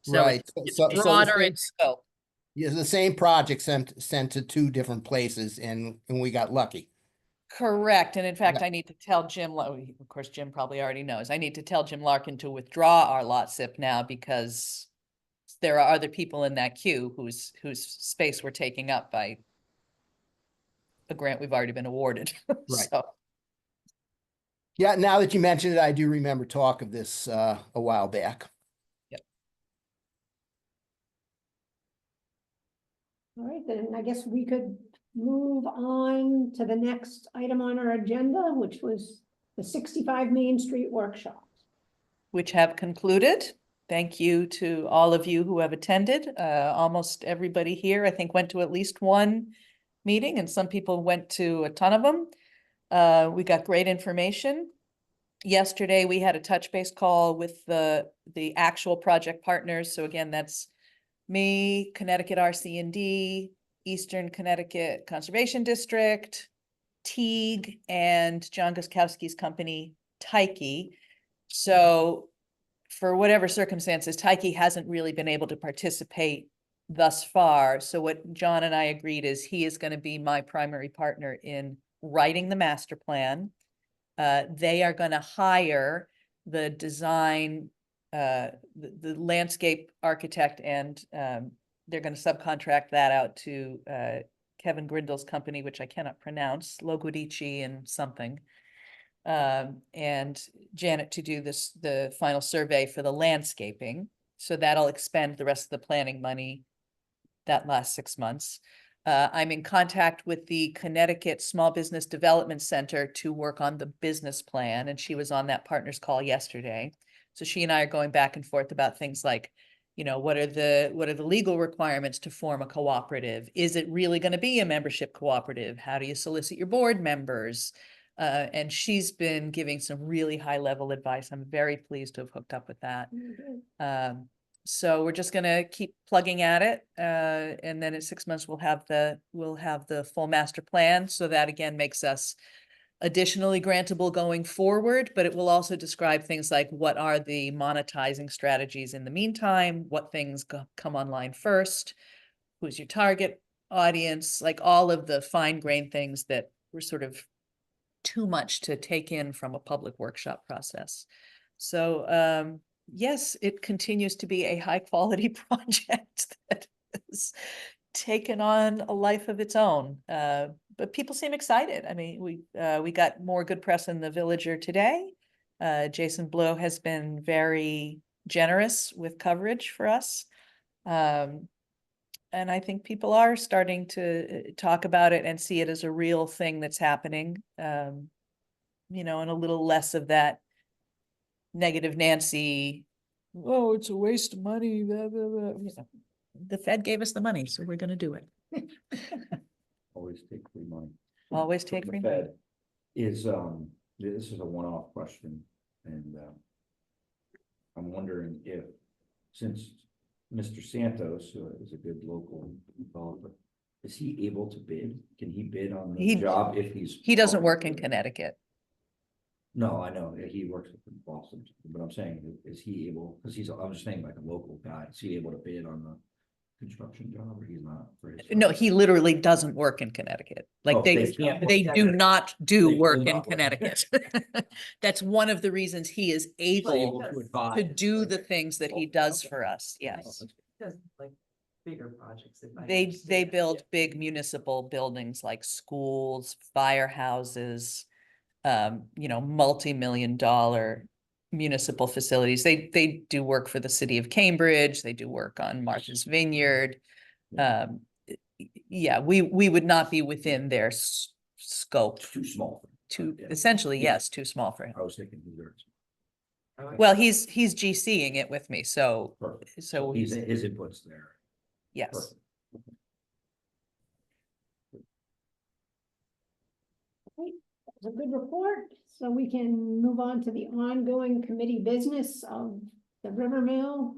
So Right. it's So the broader same- in scope. Yeah, the same project sent to 2 different places, and we got lucky. Correct. And in fact, Yeah. I need to tell Jim, of course, Jim probably already knows, I need to tell Jim Larkin to withdraw our lot SIP now because there are other people in that queue whose space we're taking up by a grant we've already been awarded. Right. So, Yeah, now that you mention it, I do remember talk of this a while back. All right, then I guess we could move on to the next item on our agenda, which was the 65 Main Street workshop. which have concluded. Thank you to all of you who have attended. Almost everybody here, I think, went to at least one meeting, and some people went to a ton of them. We got great information. Yesterday, we had a touch base call with the actual project partners. So again, that's me, Connecticut RC&D, Eastern Connecticut Conservation District, Teague, and John Guskowski's company, Tyche. So for whatever circumstances, Tyche hasn't really been able to participate thus far. So what John and I agreed is he is going to be my primary partner in writing the master plan. They are going to hire the design, the landscape architect, and they're going to subcontract that out to Kevin Grindel's company, which I cannot pronounce, Logudici and something. And Janet to do the final survey for the landscaping. So that'll expend the rest of the planning money that last 6 months. I'm in contact with the Connecticut Small Business Development Center to work on the business plan, and she was on that partners call yesterday. So she and I are going back and forth about things like, what are the legal requirements to form a cooperative? Is it really going to be a membership cooperative? How do you solicit your board members? And she's been giving some really high level advice. I'm very pleased to have hooked up with that. So we're just gonna keep plugging at it. And then in 6 months, we'll have the full master plan. So that again makes us additionally grantable going forward, but it will also describe things like what are the monetizing strategies in the meantime, what things come online first, who's your target audience, like all of the fine-grained things that were sort of too much to take in from a public workshop process. So yes, it continues to be a high quality project that has taken on a life of its own. But people seem excited. I mean, we got more good press in the Villager today. Jason Blow has been very generous with coverage for us. And I think people are starting to talk about it and see it as a real thing that's happening. And a little less of that negative Nancy, oh, it's a waste of money. Blah, blah, blah. The Fed gave us the money, so we're going to do it. Always take free money. Always from take the free. Fed is, this is a one-off question, and, I'm wondering if, since Mr. Santos, who is a good local developer, is he able to bid? Can he bid on the He- job if he's? He doesn't work in Connecticut. No, I know, he works in Boston, but I'm saying, is he able, because I'm just saying like a local guy, is he able to bid on the construction job, or he's not? For his No, firm? he literally doesn't work in Connecticut. Like Oh, they can't work they do together. not They do do work not in work. Connecticut. That's one of the reasons he is able Able to advise. do the things that he does for us, Oh, yes. Does like bigger projects. If I They understand. build big municipal buildings like schools, firehouses, multi-million dollar municipal facilities. They do work for the city of Cambridge. They do work on Martha's Vineyard. Um, yeah, we would not be within their scope. It's too small. Too, Yeah. essentially, Yeah. yes, too small for him. I was thinking desserts. Okay. Well, he's GCing it with me, so, Perfect. so He's, he's, his input's there. yes. Perfect. It's a good report, so we can move on to the ongoing committee business of the River Mill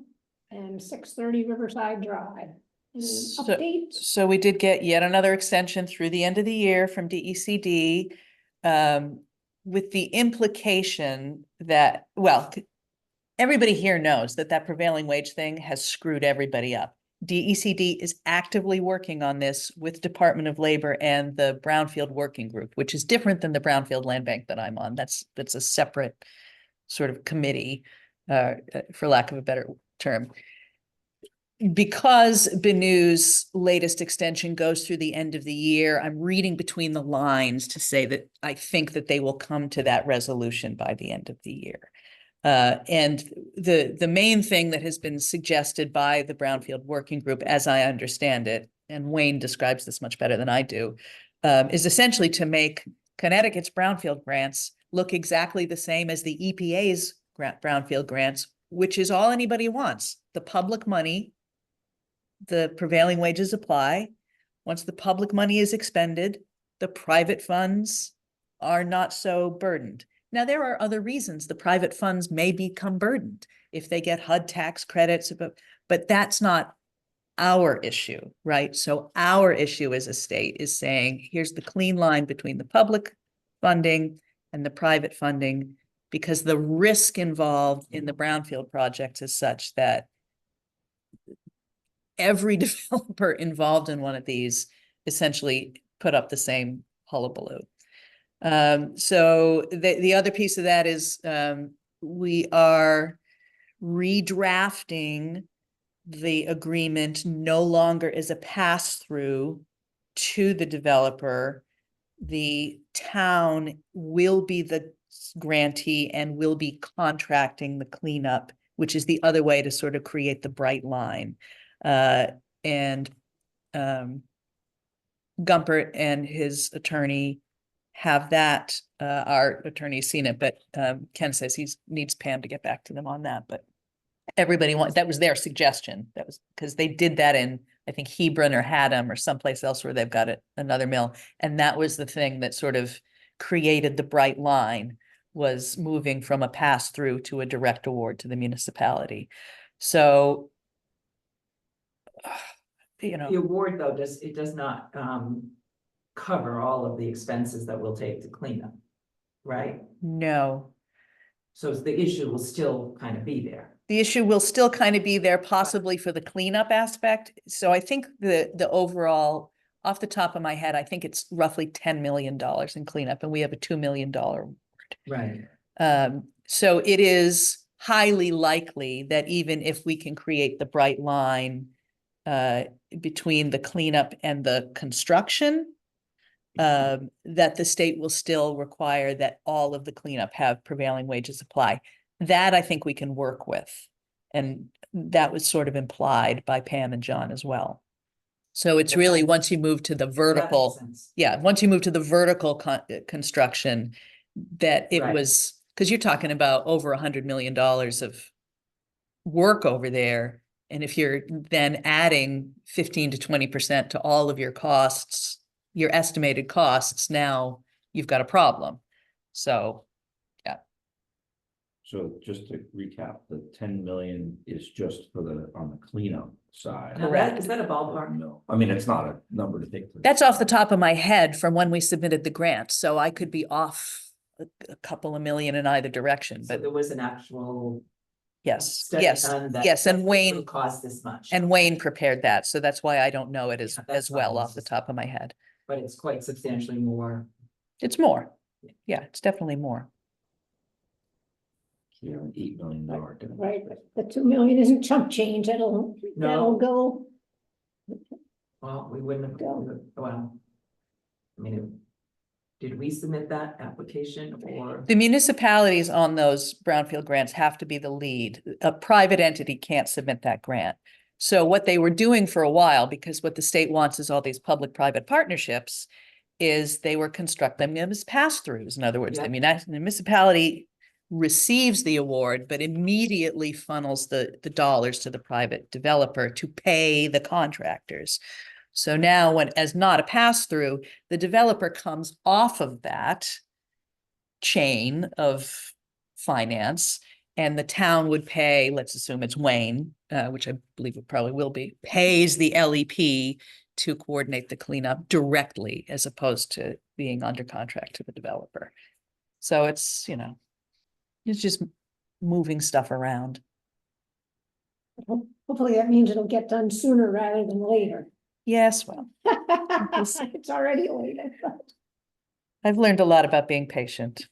and 630 Riverside Drive. Any So- updates? So we did get yet another extension through the end of the year from DECD. With the implication that, well, everybody here knows that that prevailing wage thing has screwed everybody up. DECD is actively working on this with Department of Labor and the Brownfield Working Group, which is different than the Brownfield Land Bank that I'm on. That's a separate sort of committee, for lack of a better term. Because Benew's latest extension goes through the end of the year, I'm reading between the lines to say that I think that they will come to that resolution by the end of the year. And the main thing that has been suggested by the Brownfield Working Group, as I understand it, and Wayne describes this much better than I do, is essentially to make Connecticut's brownfield grants look exactly the same as the EPA's brownfield grants, which is all anybody wants. The public money, the prevailing wages apply. Once the public money is expended, the private funds are not so burdened. Now, there are other reasons the private funds may become burdened if they get HUD tax credits, but that's not our issue, right? So our issue as a state is saying, here's the clean line between the public funding and the private funding, because the risk involved in the brownfield projects is such that every developer involved in one of these essentially put up the same hullabaloo. So the other piece of that is we are redrafting the agreement no longer as a pass-through to the developer. The town will be the grantee and will be contracting the cleanup, which is the other way to sort of create the bright line. And Gumpert and his attorney have that. Our attorney's seen it, but Ken says he needs Pam to get back to them on that. But everybody that was their suggestion. That was because they did that in, I think, Hebron or Haddam or someplace else where they've got another mill. And that was the thing that sort of created the bright line, was moving from a pass-through to a direct award to the municipality. So, The award, though, does not cover all of the expenses that we'll take to clean up, right? no. So the issue will still kind of be there. The issue will still kind of be there possibly for the cleanup aspect. So I think the overall, off the top of my head, I think it's roughly $10 million in cleanup, and we have a $2 million award. Right. So it is highly likely that even if we can create the bright line between the cleanup and the construction, that the state will still require that all of the cleanup have prevailing wages apply. That I think we can work with. And that was sort of implied by Pam and John as well. So it's really, once you move to the vertical, sense. yeah, once you move to the vertical construction, that it Right. was, because you're talking about over $100 million of work over there. And if you're then adding 15 to 20% to all of your costs, your estimated costs, now you've got a problem. So, So just to recap, the 10 million is just for on the cleanup side. Now Correct. Is that a ballpark? No, I mean, it's not a number to take. that's off the top of my head from when we submitted the grant, so I could be off a couple of million in either direction, So but there was an actual yes, study yes, done that yes, and will Wayne, cost this much. and Wayne prepared that, so that's why I don't know it Yeah, that's as well fine. off the top of my head. But it's quite substantially more. It's more. Yeah, it's definitely more. Here, an $8 million. difference. Right, but the 2 million isn't chump change, that'll go. Well, we wouldn't have, Go. well. I mean, did we submit that application or? The municipalities on those brownfield grants have to be the lead. A private entity can't submit that grant. So what they were doing for a while, because what the state wants is all these public-private partnerships, is they were constructing them as pass-throughs. In other words, Yeah. the municipality receives the award, but immediately funnels the dollars to the private developer to pay the contractors. So now when, as not a pass-through, the developer comes off of that chain of finance, and the town would pay, let's assume it's Wayne, which I believe it probably will be, pays the LEP to coordinate the cleanup directly as opposed to being under contract to the developer. So it's, it's just moving stuff around. Hopefully that means it'll get done sooner rather than later. Yes, well, see. It's already later. I've learned a lot about being patient.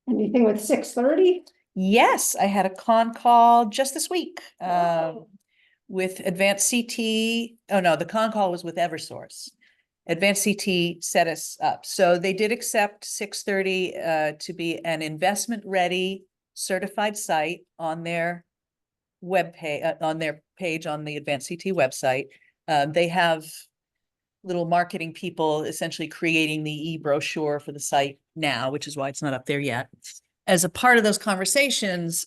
Anything with 6:30? Yes, I had a con call just this week Wow. with Advanced CT. Oh, no, the con call was with Eversource. Advanced CT set us up. So they did accept 6:30 to be an investment-ready certified site on their web page, on their page on the Advanced CT website. They have little marketing people essentially creating the e-brochure for the site now, which is why it's not up there yet. As a part of those conversations,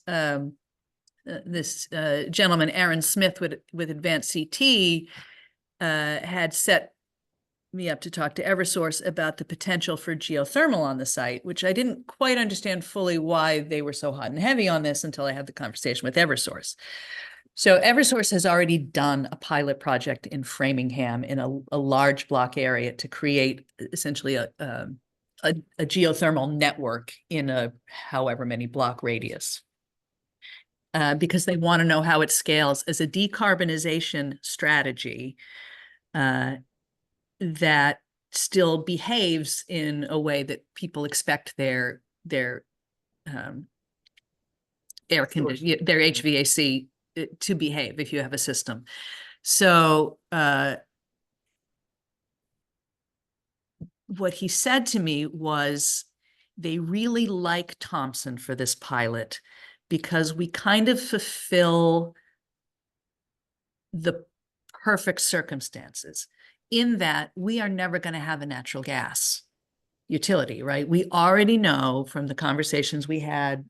this gentleman, Aaron Smith with Advanced CT, had set me up to talk to Eversource about the potential for geothermal on the site, which I didn't quite understand fully why they were so hot and heavy on this until I had the conversation with Eversource. So Eversource has already done a pilot project in Framingham in a large block area to create essentially a geothermal network in a however many block radius. Because they want to know how it scales as a decarbonization strategy that still behaves in a way that people expect their air conditioning, their HVAC to behave if you have a system. So what he said to me was they really like Thompson for this pilot because we kind of fulfill the perfect circumstances in that we are never going to have a natural gas utility, right? We already know from the conversations we had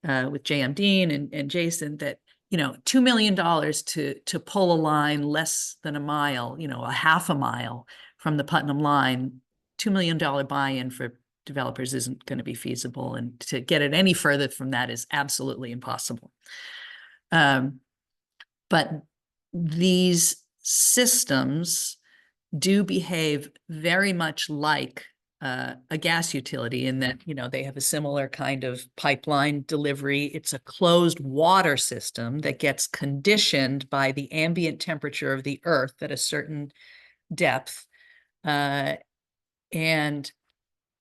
with J.M. Dean and Jason that, $2 million to pull a line less than a mile, a half a mile from the Putnam line, $2 million buy-in for developers isn't going to be feasible. And to get it any further from that is absolutely impossible. But these systems do behave very much like a gas utility in that, they have a similar kind of pipeline delivery. It's a closed water system that gets conditioned by the ambient temperature of the earth at a certain depth. And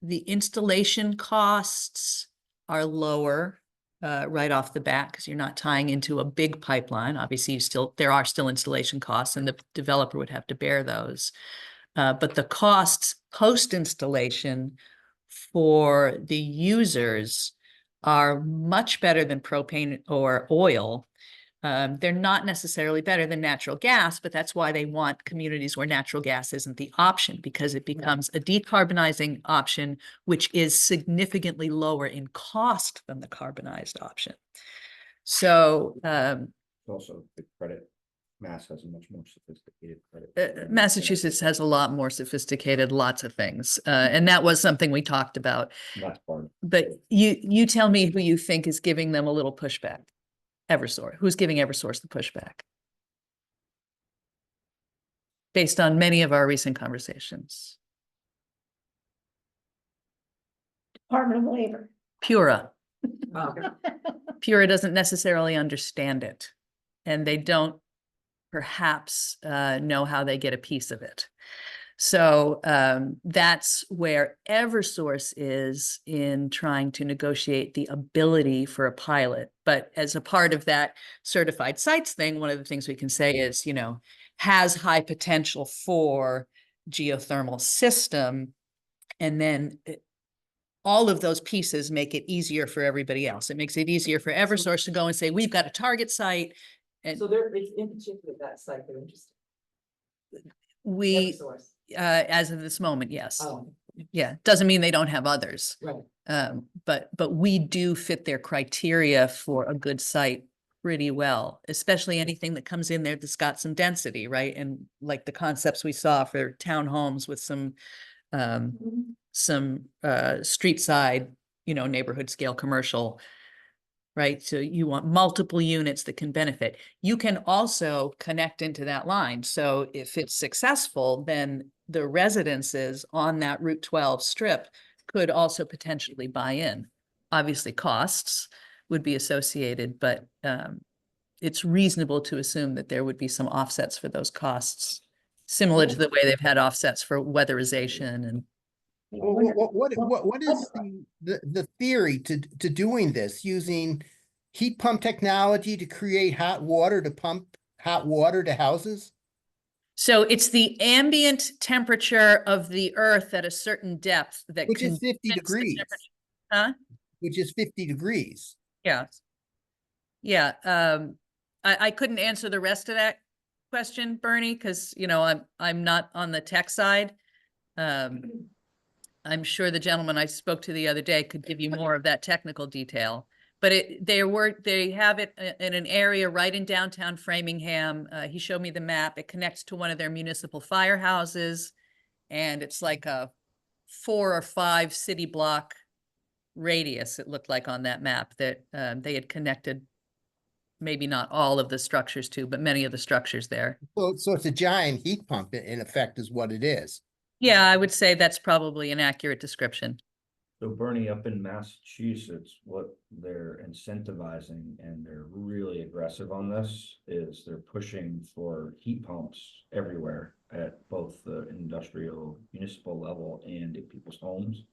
the installation costs are lower right off the bat because you're not tying into a big pipeline. Obviously, there are still installation costs and the developer would have to bear those. But the costs post-installation for the users are much better than propane or oil. They're not necessarily better than natural gas, but that's why they want communities where natural gas isn't the option, because it becomes a decarbonizing option, which is significantly lower in cost than the carbonized option. So Also the credit Mass has a much more sophisticated credit. Massachusetts has a lot more sophisticated, lots of things. And that was something we talked about. And that's part of But you tell me who you think is giving them a little pushback. Eversource, who's giving Eversource the pushback? Based on many of our recent conversations. Department of Labor. Pura. Oh, Pura doesn't necessarily understand it. And they don't perhaps know how they get a piece of it. So that's where Eversource is in trying to negotiate the ability for a pilot. But as a part of that certified sites thing, one of the things we can say is, you know, has high potential for geothermal system. And then all of those pieces make it easier for everybody else. It makes it easier for Eversource to go and say, we've got a target site. And so they're, in particular, that site, they're interested. we, Eversource. as of this moment, yes. Oh, Yeah, doesn't mean they don't have others. right. But we do fit their criteria for a good site pretty well, especially anything that comes in there that's got some density, right? And like the concepts we saw for townhomes with some street side, you know, neighborhood scale commercial, right? So you want multiple units that can benefit. You can also connect into that line. So if it's successful, then the residences on that Route 12 strip could also potentially buy in. Obviously, costs would be associated, but it's reasonable to assume that there would be some offsets for those costs, similar to the way they've had offsets for weatherization and What is the theory to doing this, using heat pump technology to create hot water to pump hot water to houses? so it's the ambient temperature of the earth at a certain depth that Which is 50 condense the degrees, temperature. Huh? which is 50 degrees. Yeah. Yeah, I couldn't answer the rest of that question, Bernie, because, you know, I'm not on the tech side. I'm sure the gentleman I spoke to the other day could give you more of that technical detail. But they have it in an area right in downtown Framingham. He showed me the map. It connects to one of their municipal firehouses. And it's like a 4 or 5 city block radius, it looked like on that map, that they had connected maybe not all of the structures to, but many of the structures there. So it's a giant heat pump in effect is what it is. Yeah, I would say that's probably an accurate description. So Bernie, up in Massachusetts, what they're incentivizing, and they're really aggressive on this, is they're pushing for heat pumps everywhere at both the industrial municipal level and in people's homes.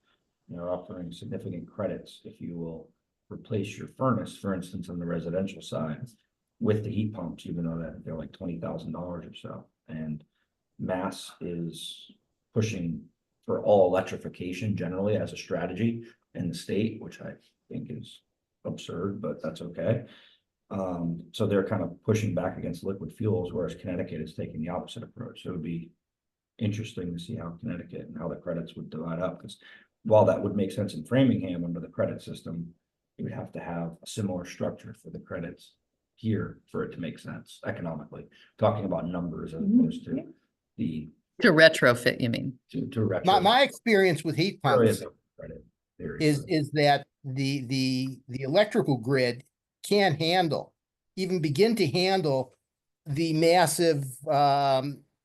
And they're offering significant credits if you will replace your furnace, for instance, on the residential side with the heat pumps, even though that they're like $20,000 or so. And Mass is pushing for all electrification generally as a strategy in the state, which I think is absurd, but that's okay. So they're kind of pushing back against liquid fuels, whereas Connecticut is taking the opposite approach. So it would be interesting to see how Connecticut and how the credits would divide up, because while that would make sense in Framingham under the credit system, you would have to have a similar structure for the credits here for it to make sense economically, talking about numbers as opposed to the To retrofit, you mean? to retro. My experience with heat There pumps is a credit theory, is that the electrical grid can't handle, even begin to handle the massive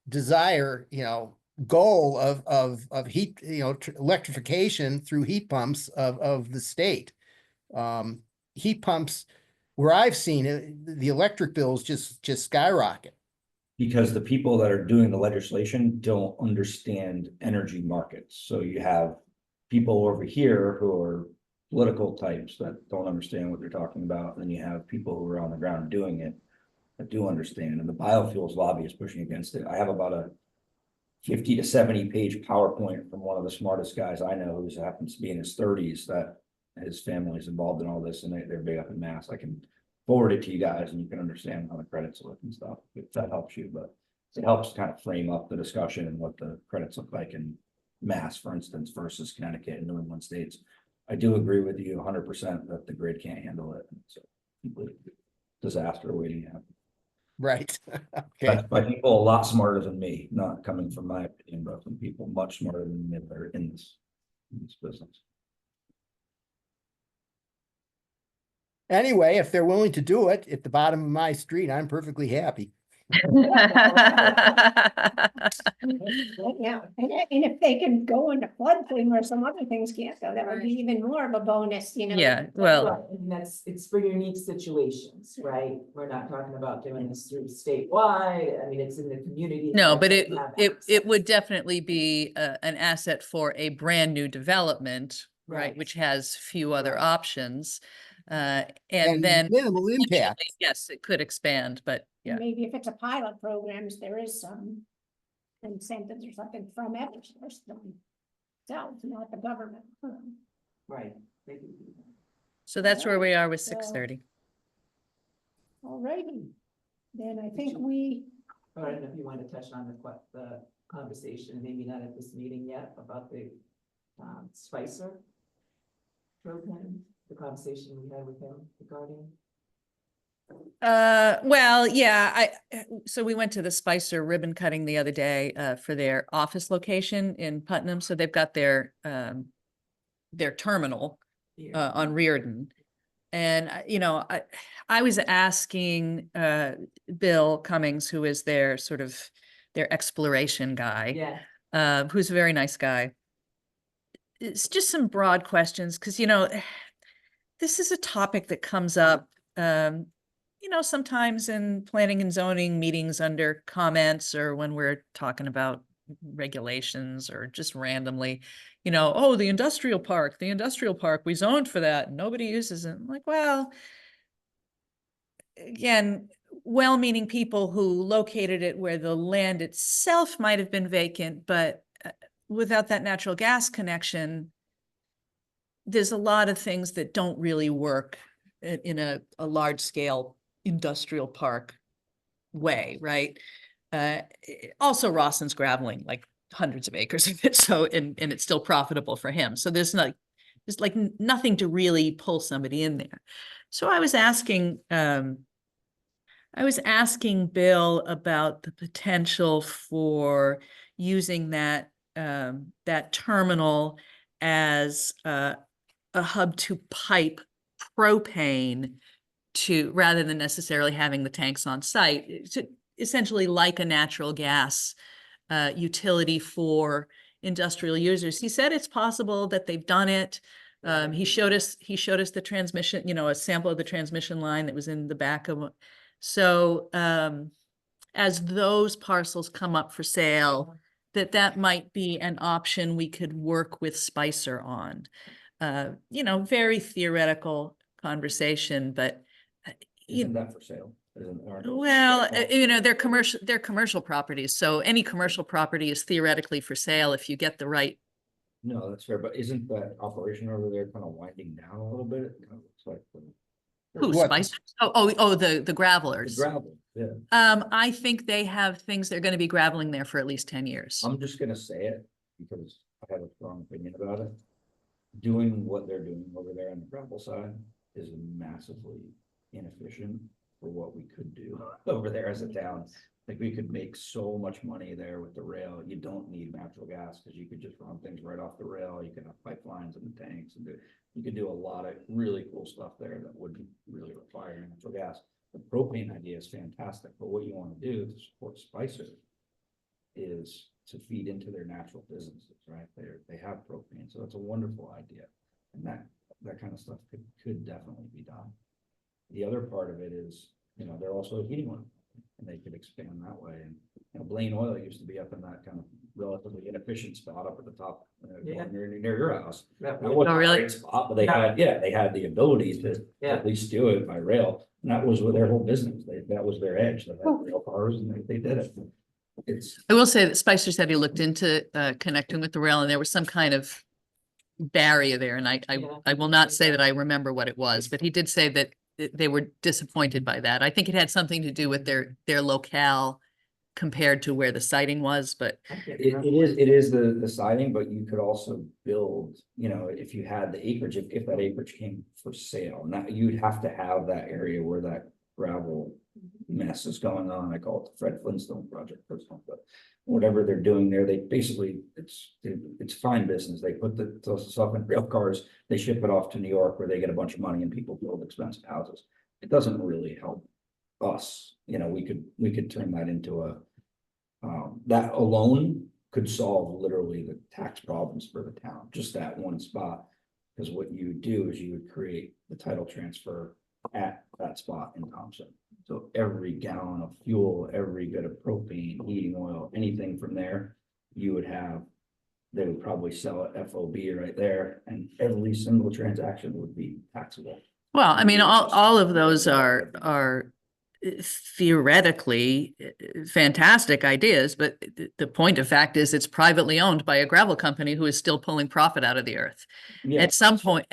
desire, goal of heat, electrification through heat pumps of the state. Heat pumps, where I've seen it, the electric bills just skyrocket. because the people that are doing the legislation don't understand energy markets. So you have people over here who are political types that don't understand what they're talking about. And then you have people who are on the ground doing it that do understand. And the biofuels lobby is pushing against it. I have about a 50 to 70 page PowerPoint from one of the smartest guys I know, who happens to be in his 30s, that his family is involved in all this, and they're big up in Mass. I can forward it to you guys and you can understand how the credits look and stuff, if that helps you. But it helps kind of frame up the discussion and what the credits look like in Mass, for instance, versus Connecticut and New England states. I do agree with you 100% that the grid can't handle it. It's a complete disaster waiting to happen. Right. Okay. That's by people a lot smarter than me, not coming from my opinion, but from people much smarter than me that are in this business. Anyway, if they're willing to do it at the bottom of my street, I'm perfectly happy. Yeah, and if they can go into floodplain where some other things can't go, that would be even more of a bonus, you know? Yeah, well, Right, and it's for unique situations, right? We're not talking about doing this through statewide. I mean, it's in the community. no, that but doesn't have it access. would definitely be an asset for a brand new development, right, Right. which has few other Right. options. And And then minimal eventually, impact. yes, it could expand, but yeah. Maybe if it's a pilot programs, there is some incentives or something from Eversource themselves, not the government. Right. They do do that. So that's where we are with So- 6:30. Alrighty, then I think you- we, Or I don't know if you want to touch on the conversation, maybe not at this meeting yet, about the Spicer program, the conversation we had with him regarding. Well, yeah, so we went to the Spicer ribbon cutting the other day, for their office location in Putnam. So they've got their terminal, on Reardon. And, I was asking, Bill Cummings, who is their sort of, their exploration guy, Yeah, who's a very nice guy. It's just some broad questions, because, this is a topic that comes up, sometimes in planning and zoning meetings under comments, or when we're talking about regulations, or just randomly, oh, the industrial park, we zoned for that, and nobody uses it. I'm like, well, again, well-meaning people who located it where the land itself might have been vacant, but without that natural gas connection, there's a lot of things that don't really work in a large scale industrial park way, right? Also Rawson's graveling like hundreds of acres of it, so and it's still profitable for him. So there's nothing to really pull somebody in there. So I was asking Bill about the potential for using that terminal as a hub to pipe propane to, rather than necessarily having the tanks on site, to essentially like a natural gas utility for industrial users. He said it's possible that they've done it. He showed us the transmission, a sample of the transmission line that was in the back of. So as those parcels come up for sale, that might be an option we could work with Spicer on. Very theoretical conversation, but Isn't that for sale? Aren't those- well, they're commercial properties. So any commercial property is theoretically for sale if you get the right. No, that's fair, but isn't that operation over there kind of winding down a little bit? It kind of looks like Who, What? Spicer? Oh, the the gravelers. gravel, yeah. I think they have things, they're gonna be graveling there for at least 10 years. I'm just gonna say it because I have a strong opinion about it. Doing what they're doing over there on the gravel side is massively inefficient for what we could do over there as a town. Like we could make so much money there with the rail. You don't need natural gas because you could just run things right off the rail. You can have pipelines in the tanks and you could do a lot of really cool stuff there that wouldn't really require natural gas. The propane idea is fantastic, but what you want to do to support Spicer is to feed into their natural businesses, right? They have propane, so it's a wonderful idea. And that kind of stuff could definitely be done. The other part of it is, they're also a heating oil, and they could expand that way. And Blaine Oil used to be up in that kind of relatively inefficient spot up at the top, Yeah. near your house. that That would- wasn't Oh, a really? great spot, but they had the ability to Yeah. at least do it by rail. And that was with their whole business. That was their edge. They had rail cars and they did it. It's, I will say that Spicer said he looked into connecting with the rail, and there was some kind of barrier there, and I will not say that I remember what it was, but he did say that they were disappointed by that. I think it had something to do with their locale compared to where the siting was, but I can't it remember. is the siding, but you could also build, if you had the acreage, if that acreage came for sale, now you'd have to have that area where that gravel mess is going on. I call it the Fred Flintstone project, personally, but whatever they're doing there, they basically, it's fine business. They put the stuff in rail cars, they ship it off to New York where they get a bunch of money and people build expensive houses. It doesn't really help us, you know, we could turn that into a, that alone could solve literally the tax problems for the town, just that one spot. Because what you would do is you would create the title transfer at that spot in Thompson. So every gallon of fuel, every bit of propane, heating oil, anything from there, you would have, they would probably sell it FOB right there, and every single transaction would be taxable. Well, I mean, all of those are theoretically fantastic ideas, but the point of fact is it's privately owned by a gravel company who is still pulling profit out of the earth. Yeah. At some point,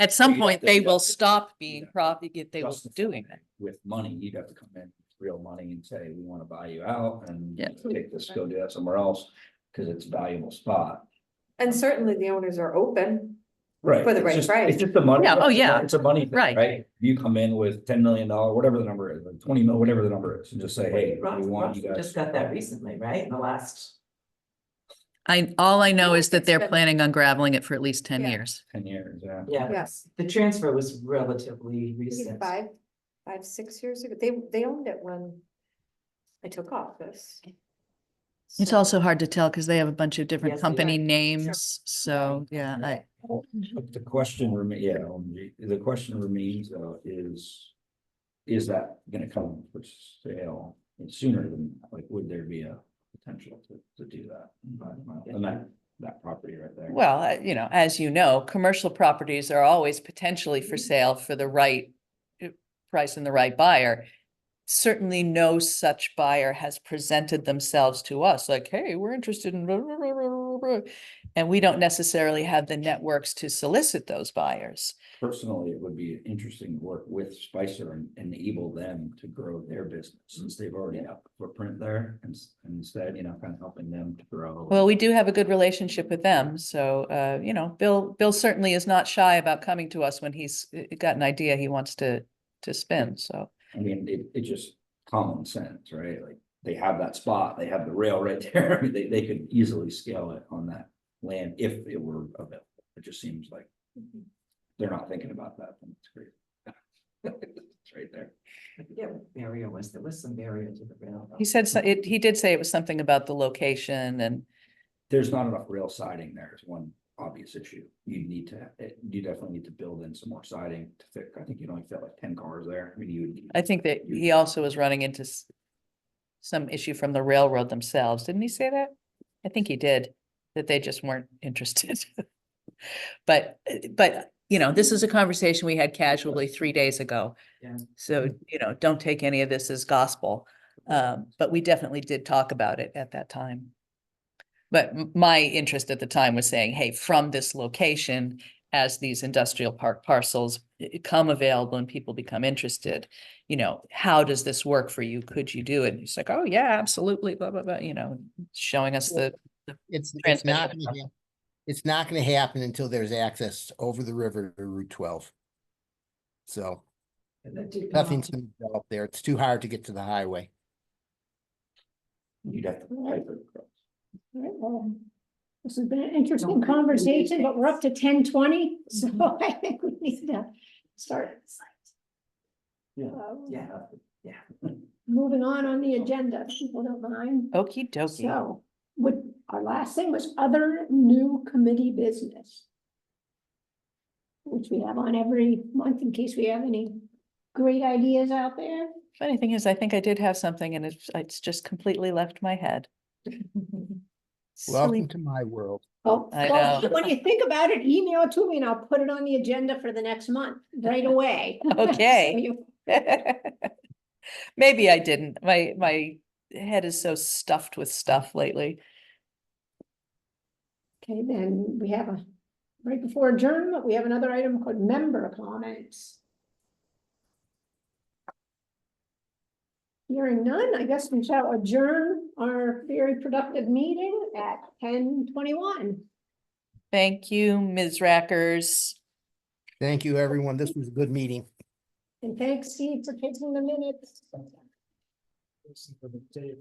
they will stop being profit, they will Justify doing it. With money, you'd have to come in, with real money, and say, we want to buy you out and Yeah. take this, go do that somewhere else, because it's a valuable spot. And certainly the owners are open. Right. For the it's right just- price. It's just the money. Yeah, oh, yeah. It's a money thing, Right. right? You come in with $10 million, whatever the number is, or 20 mil, whatever the number is, and just say, hey, we want you guys. Just got that recently, right? In the last, All I know is that they're It's been- planning on graveling it for at least 10 Yeah. years. 10 years, yeah. yeah, Yes. the transfer was relatively Maybe recent. 6 years ago. They owned it when I took office. It's So- also hard to tell because they have a bunch of different Yes, they company do. names, so, yeah, But the question the question remains though is that gonna come for sale sooner than, like, would there be a potential to do that? And that property right there. well, you know, as you know, commercial properties are always potentially for sale for the right price and the right buyer. Certainly no such buyer has presented themselves to us like, hey, we're interested in blah, blah, blah, blah, blah, blah. And we don't necessarily have the networks to solicit those buyers. Personally, it would be interesting to work with Spicer and enable them to grow their business since they've already got a footprint there, and instead, you know, kind of helping them to grow. Well, we do have a good relationship with them, so, you know, Bill certainly is not shy about coming to us when he's got an idea he wants to spin, so. I mean, it's just common sense, right? Like, they have that spot, they have the rail right there. I mean, they could easily scale it on that land if it were available. It just seems like they're not thinking about that. And it's great. It's right there. I forget what barrier was, there was some barrier to the rail. He said, he did say it was something about the location and, There's not enough rail siding there is one obvious issue. You definitely need to build in some more siding to fit. I think you'd only fit like 10 cars there. I mean, you would need. I think that he also was running into some issue from the railroad themselves. Didn't he say that? I think he did, that they just weren't interested. But, you know, this is a conversation we had casually 3 days ago. Yeah. So, you know, don't take any of this as gospel. But we definitely did talk about it at that time. But my interest at the time was saying, hey, from this location, as these industrial park parcels come available and people become interested, you know, how does this work for you? Could you do it? And he's like, oh, yeah, absolutely, blah, blah, blah, you know, showing us the It's transmission. not gonna happen until there's access over the river to Route 12. So And that did come nothing's up- gonna develop there. It's too hard to get to the highway. You'd have to. pay for the cross. All right, well, this has been an interesting conversation, but we're up to 10:20, so I think we need to start. Yeah. Yeah, Moving on the agenda, if people don't mind. Okey dokey. So, our last thing was other new committee business. Which we have on every month in case we have any great ideas out there. Funny thing is, I think I did have something and it's just completely left my head. Silly. Welcome to my world. Oh, I well, know. when you think about it, email it to me and I'll put it on the agenda for the next month, right away. Okay. So you- Maybe I didn't. My head is so stuffed with stuff lately. Okay, then we have right before adjournment, we have another item called member comments. Hearing none, I guess we shall adjourn our very productive meeting at 10:21. Thank you, Ms. Rackers. Thank you, everyone. This was a good meeting. And thanks, Steve, for taking the minutes. This is for the day.